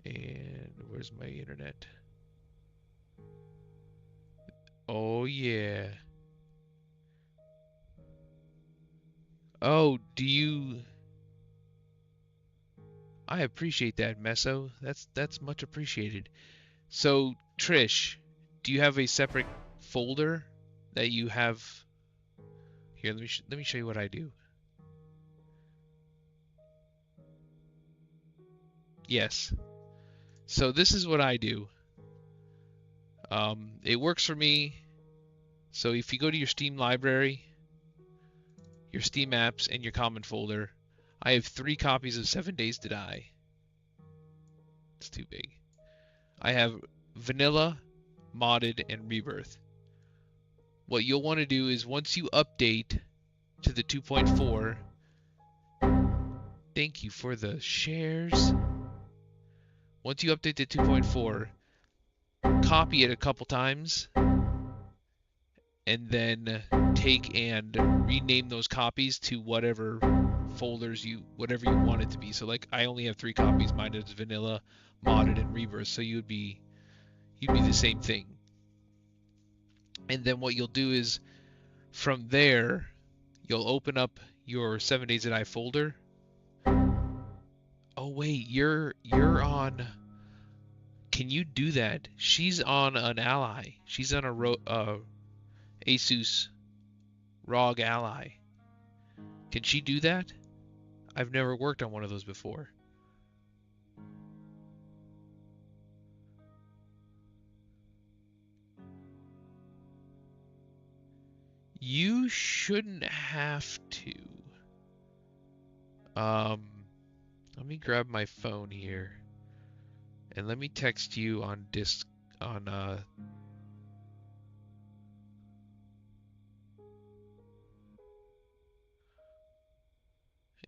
B: And where's my internet? Oh yeah. Oh, do you? I appreciate that, Meso. That's much appreciated. So, Trish, do you have a separate folder that you have? Here, let me show you what I do. Yes. So this is what I do. It works for me. So if you go to your Steam library, your Steam apps, and your common folder, I have 3 copies of 7 Days to Die. It's too big. I have Vanilla, Modded, and Rebirth. What you'll want to do is once you update to the 2.4, thank you for the shares. Once you update to 2.4, copy it a couple times, and then take and rename those copies to whatever folders whatever you want it to be. So like I only have 3 copies. Mine is Vanilla, Modded, and Rebirth. So you'd be the same thing. And then what you'll do is from there you'll open up your 7 Days to Die folder. Oh wait, you're on. Can you do that? She's on an Ally. She's on a Asus ROG Ally. Can she do that? I've never worked on one of those before. You shouldn't have to. Let me grab my phone here. And let me text you on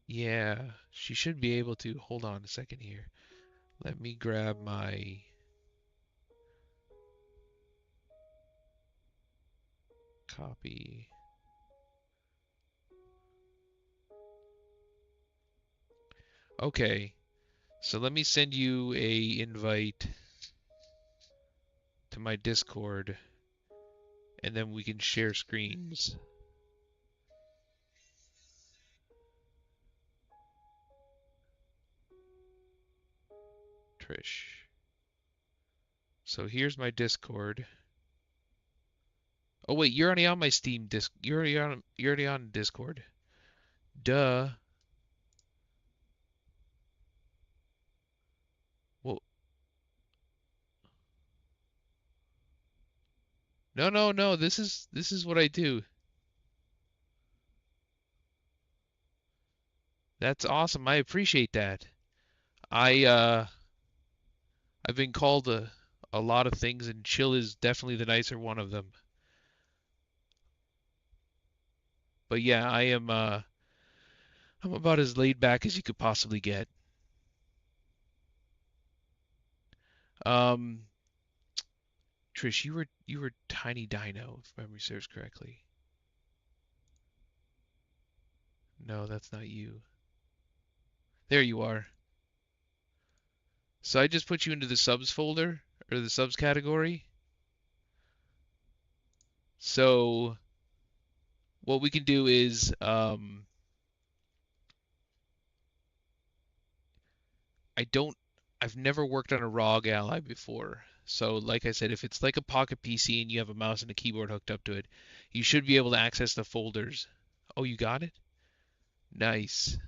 B: yeah, she should be able to. Hold on a second here. Let me grab my copy. Okay. So let me send you a invite to my Discord, and then we can share screens. Trish. So here's my Discord. Oh wait, you're already on my Steam disc. You're already on Discord. Duh. Well, no. This is what I do. That's awesome. I appreciate that. I've been called a lot of things, and chill is definitely the nicer one of them. But yeah, I'm about as laid back as you could possibly get. Trish, you were Tiny Dino, if memory serves correctly. No, that's not you. There you are. So I just put you into the subs folder, or the subs category. So what we can do is I've never worked on a ROG Ally before. So like I said, if it's like a Pocket PC and you have a mouse and a keyboard hooked up to it, you should be able to access the folders. Oh, you got it? Nice.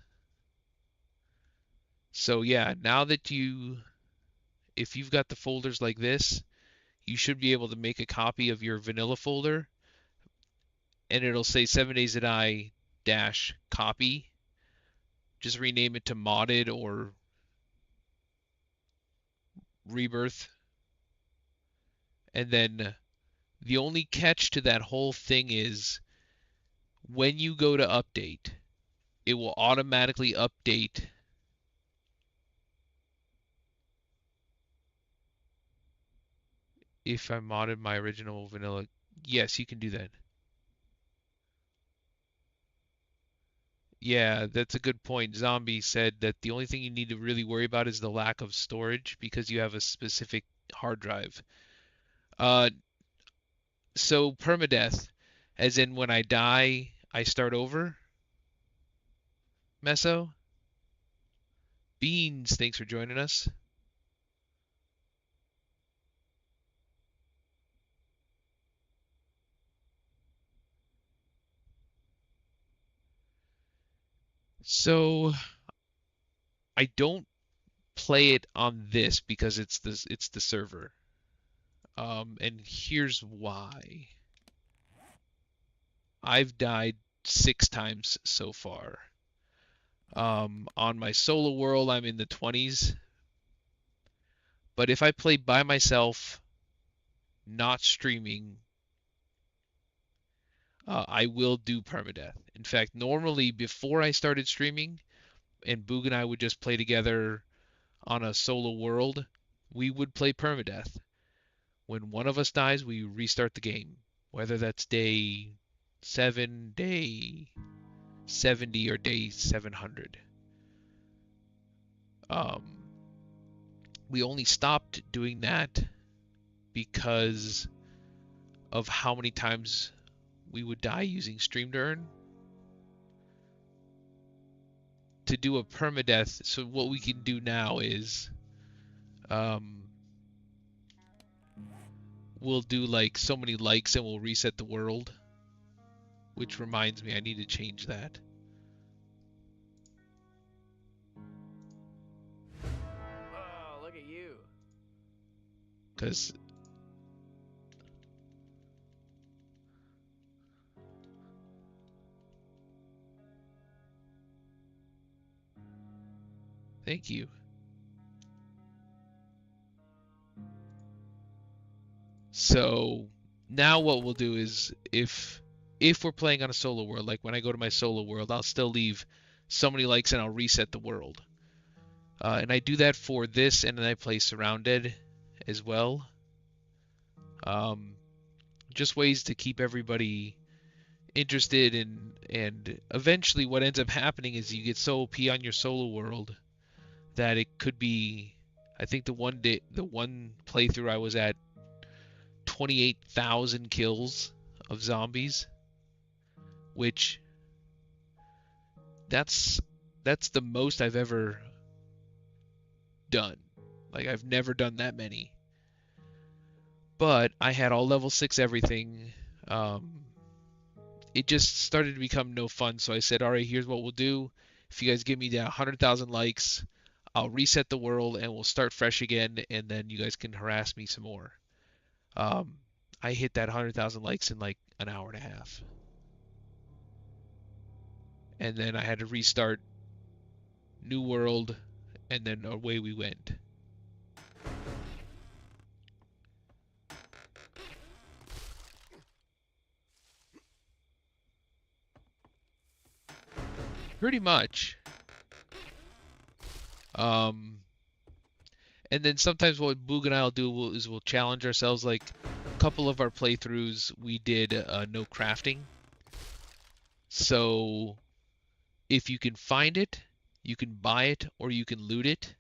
B: So yeah, now that if you've got the folders like this, you should be able to make a copy of your vanilla folder, and it'll say 7 Days to Die dash copy. Just rename it to Modded or Rebirth, And then the only catch to that whole thing is when you go to update, it will automatically update if I modded my original vanilla. Yes, you can do that. Yeah, that's a good point. Zombie said that the only thing you need to really worry about is the lack of storage because you have a specific hard drive. Uh, so permadeath, as in when I die, I start over? Meso? Beans, thanks for joining us. So I don't play it on this because it's the server. And here's why. I've died 6 times so far. On my solo world, I'm in the 20s. But if I play by myself, not streaming, I will do permadeath. In fact, normally before I started streaming, and Boog and I would just play together on a solo world, we would play permadeath. When one of us dies, we restart the game, whether that's day 7, day 70, or day 700. We only stopped doing that because of how many times we would die using Stream to Earn. To do a permadeath, so what we can do now is we'll do like so many likes and we'll reset the world. Which reminds me, I need to change that.
C: Oh, look at you.
B: Because thank you. So now what we'll do is if we're playing on a solo world, like when I go to my solo world, I'll still leave so many likes and I'll reset the world. And I do that for this, and then I play Surrounded as well. Just ways to keep everybody interested and eventually what ends up happening is you get so OP on your solo world that it could be, I think the one playthrough I was at 28,000 kills of zombies, which that's the most I've ever done. Like I've never done that many. But I had all level 6 everything. It just started to become no fun, so I said, all right, here's what we'll do. If you guys give me that 100,000 likes, I'll reset the world and we'll start fresh again, and then you guys can harass me some more. I hit that 100,000 likes in like an hour and a half. And then I had to restart new world, and then away we went. Pretty much. And then sometimes what Boog and I will do is we'll challenge ourselves. Like a couple of our playthroughs, we did no crafting. So if you can find it, you can buy it, or you can loot it.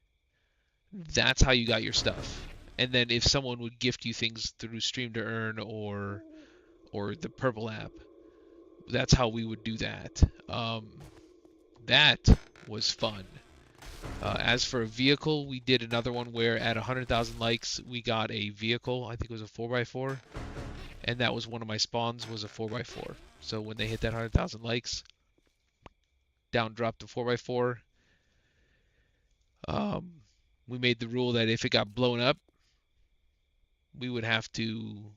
B: That's how you got your stuff. And then if someone would gift you things through Stream to Earn or the Purple app, that's how we would do that. That was fun. As for a vehicle, we did another one where at 100,000 likes, we got a vehicle. I think it was a 4x4. And that was one of my spawns, was a 4x4. So when they hit that 100,000 likes, down dropped the 4x4. We made the rule that if it got blown up, we would have to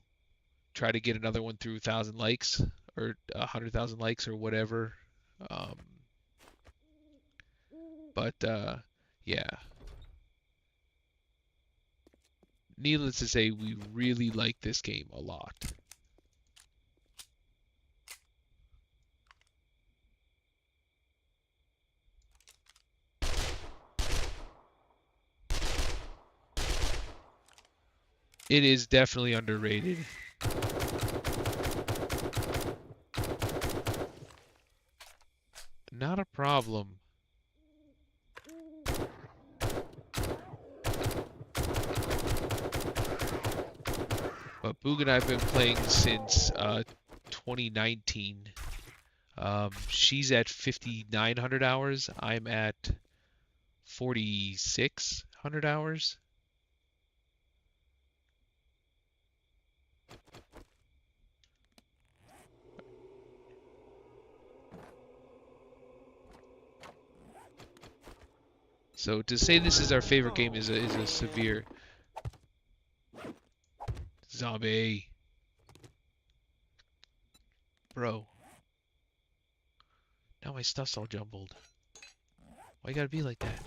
B: try to get another one through 1,000 likes or 100,000 likes or whatever. But yeah. needless to say, we really like this game a lot. It is definitely underrated. Not a problem. But Boog and I have been playing since 2019. She's at 5,900 hours. I'm at 4,600 hours. So to say this is our favorite game is a severe zombie, bro. Now my stuff's all jumbled. Why you gotta be like that?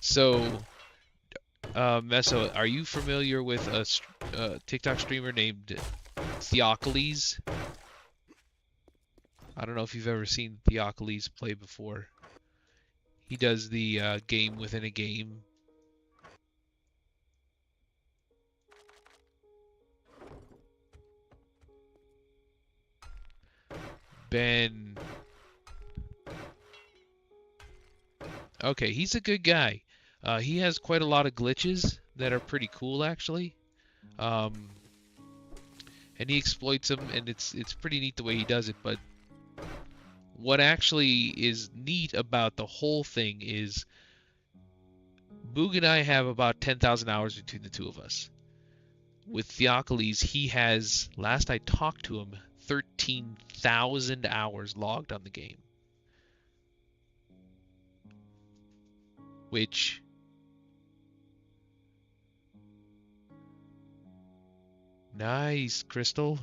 B: So, Meso, are you familiar with a TikTok streamer named Theocles? I don't know if you've ever seen Theocles play before. He does the game within a game. Ben. Okay, he's a good guy. He has quite a lot of glitches that are pretty cool, actually. And he exploits them, and it's pretty neat the way he does it. But what actually is neat about the whole thing is Boog and I have about 10,000 hours between the two of us. With Theocles, he has, last I talked to him, 13,000 hours logged on the game. Which nice, Crystal.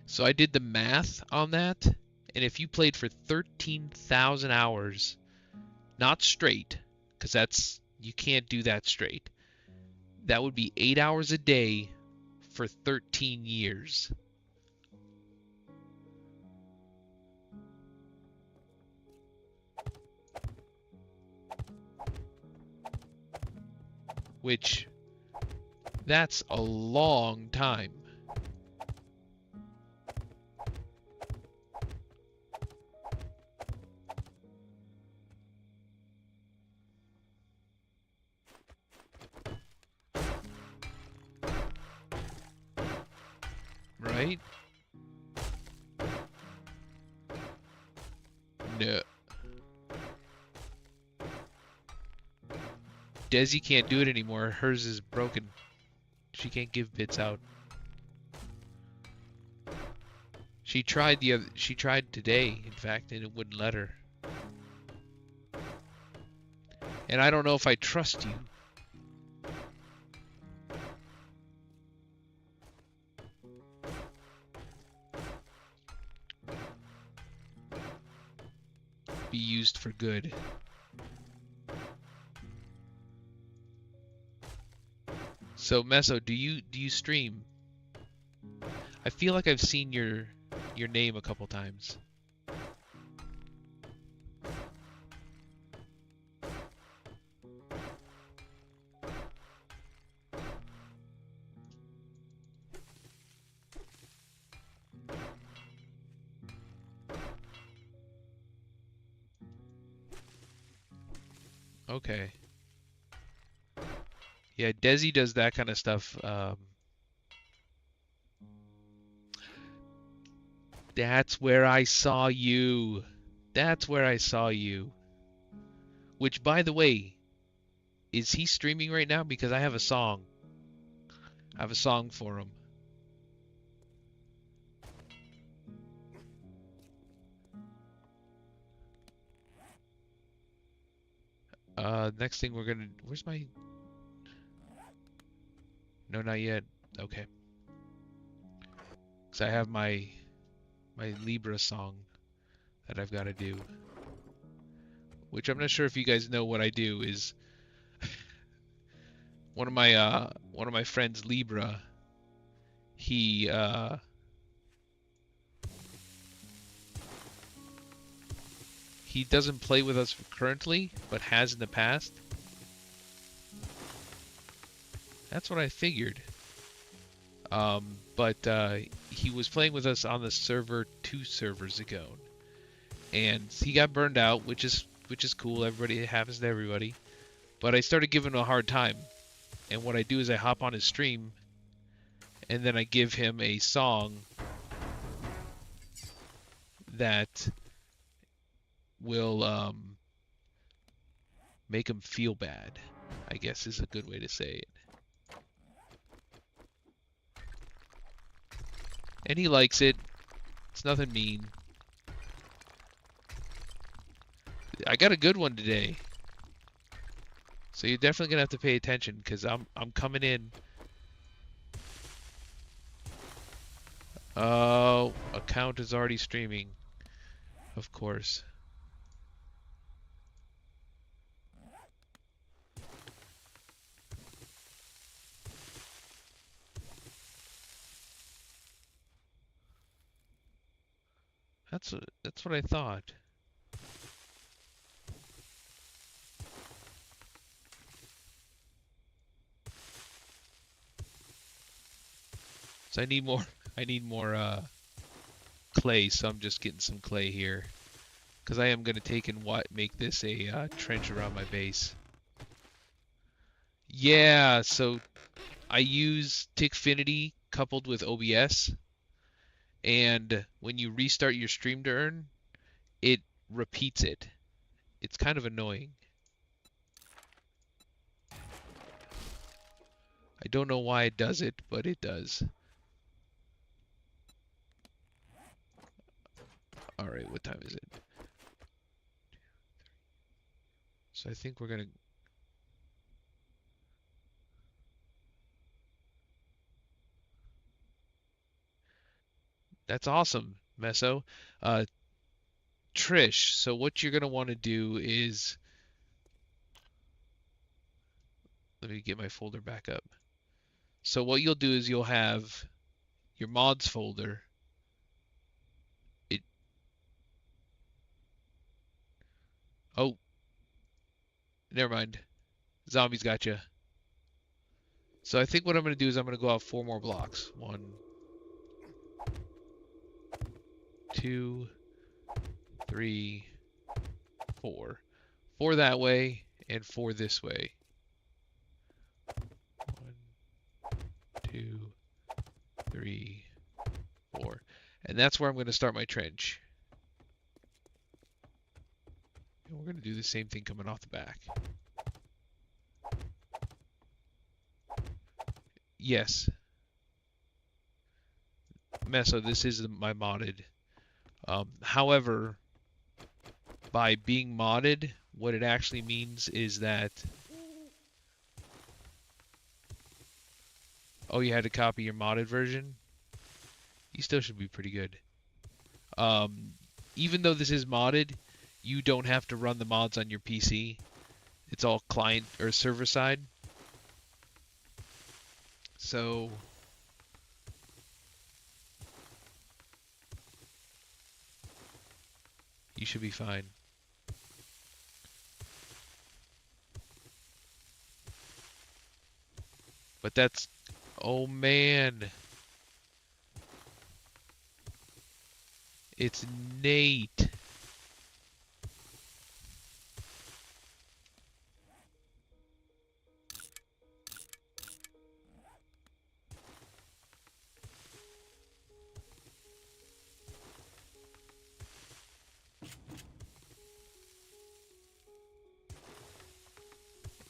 B: So I did the math on that, and if you played for 13,000 hours, not straight, because that's, you can't do that straight. That would be 8 hours a day for 13 years. Which, that's a long time. Right? No. Desi can't do it anymore. Hers is broken. She can't give bits out. She tried today, in fact, and it wouldn't let her. And I don't know if I trust you. Be used for good. So Meso, do you stream? I feel like I've seen your name a couple times. Okay. Yeah, Desi does that kind of stuff. That's where I saw you. That's where I saw you. Which, by the way, is he streaming right now? Because I have a song. I have a song for him. Next thing we're gonna. Where's my? No, not yet. Okay. So I have my Libra song that I've got to do, which I'm not sure if you guys know what I do is one of my friends, Libra, he doesn't play with us currently, but has in the past. That's what I figured. But he was playing with us on the server 2 servers ago, and he got burned out, which is cool. It happens to everybody. But I started giving him a hard time, and what I do is I hop on his stream, and then I give him a song that will make him feel bad, I guess is a good way to say it. And he likes it. It's nothing mean. I got a good one today. So you're definitely gonna have to pay attention because I'm coming in. Oh, account is already streaming. Of course. That's what I thought. So I need more clay, so I'm just getting some clay here. Because I am gonna take and make this a trench around my base. Yeah, so I use Tickfinity coupled with OBS, and when you restart your stream to earn, it repeats it. It's kind of annoying. I don't know why it does it, but it does. Alright, what time is it? So I think we're gonna... That's awesome, Meso. Trish, so what you're gonna want to do is... Let me get my folder back up. So what you'll do is you'll have your mods folder. Oh, never mind. Zombies got you. So I think what I'm going to do is I'm going to go out 4 more blocks. 1, 2, 3, 4. 4 that way and 4 this way. 1, 2, 3, 4. And that's where I'm going to start my trench. And we're going to do the same thing coming off the back. Yes. Meso, this is my modded. However, by being modded, what it actually means is that... Oh, you had to copy your modded version? You still should be pretty good. Even though this is modded, you don't have to run the mods on your PC. It's all client or server side. So you should be fine. But that's... Oh man. It's Nate.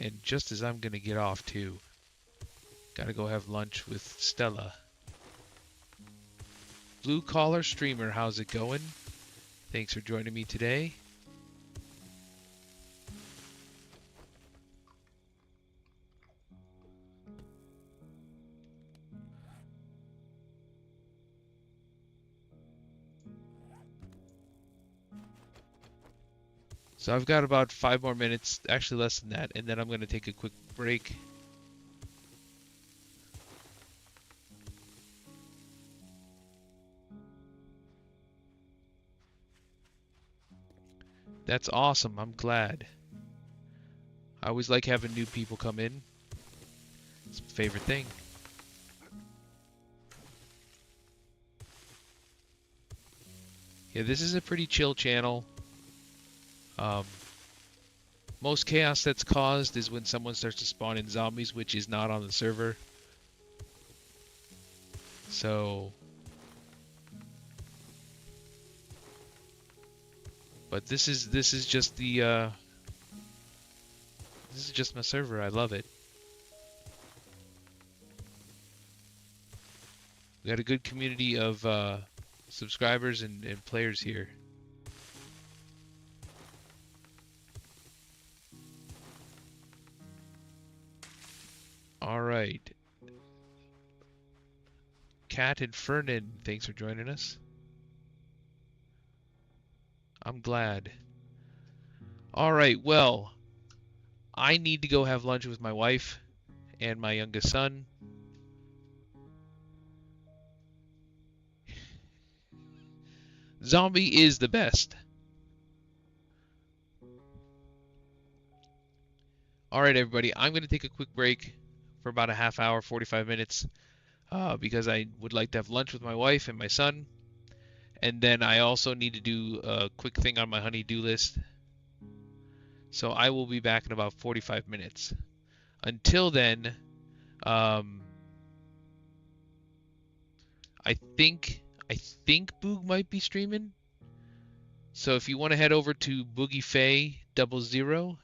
B: And just as I'm gonna get off too, gotta go have lunch with Stella. Blue Collar Streamer, how's it going? Thanks for joining me today. So I've got about 5 more minutes, actually less than that, and then I'm going to take a quick break. That's awesome. I'm glad. I always like having new people come in. It's my favorite thing. Yeah, this is a pretty chill channel. Most chaos that's caused is when someone starts to spawn in zombies, which is not on the server. So... But this is just the this is just my server. I love it. We got a good community of subscribers and players here. All right. Kat and Fernan, thanks for joining us. I'm glad. All right, well, I need to go have lunch with my wife and my youngest son. Zombie is the best. All right, everybody, I'm going to take a quick break for about a half hour, 45 minutes, because I would like to have lunch with my wife and my son. And then I also need to do a quick thing on my honey-do list. So I will be back in about 45 minutes. Until then, I think Boog might be streaming. So if you want to head over to BoogieFay00,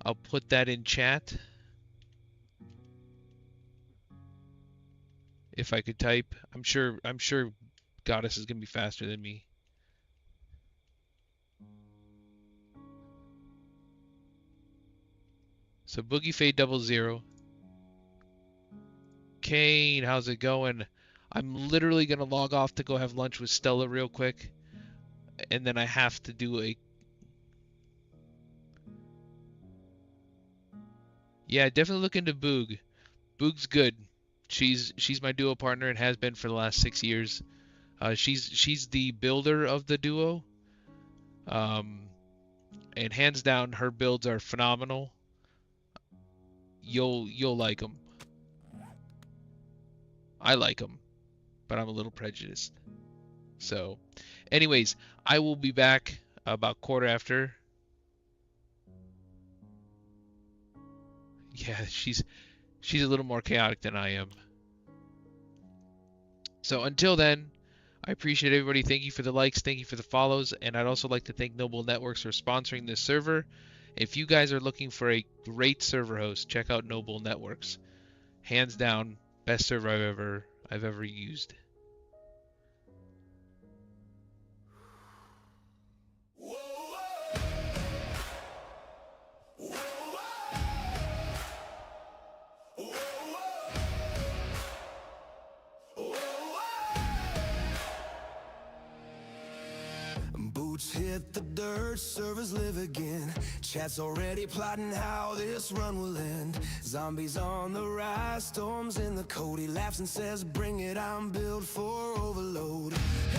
B: I'll put that in chat. If I could type, I'm sure Goddess is gonna be faster than me. So BoogieFay00. Kane, how's it going? I'm literally gonna log off to go have lunch with Stella real quick, and then I have to do a. Yeah, definitely look into Boog. Boog's good. She's my duo partner and has been for the last 6 years. She's the builder of the duo. And hands down, her builds are phenomenal. You'll like them. I like them, but I'm a little prejudiced. So, anyways, I will be back about quarter after. Yeah, she's a little more chaotic than I am. So until then, I appreciate everybody. Thank you for the likes. Thank you for the follows. And I'd also like to thank Noble Networks for sponsoring this server. If you guys are looking for a great server host, check out Noble Networks. Hands down, best server I've ever used.
A: Boots hit the dirt, servers live again. Chat's already plotting how this run will end. Zombies on the rise, storms in the code. He laughs and says, bring it, I'm built for overload.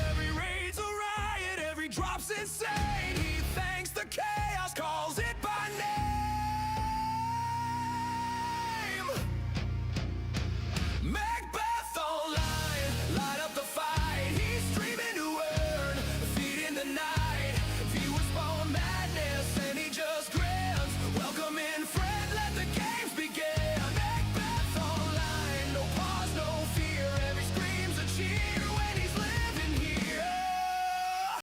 A: Every raid's a riot, every drop's insane.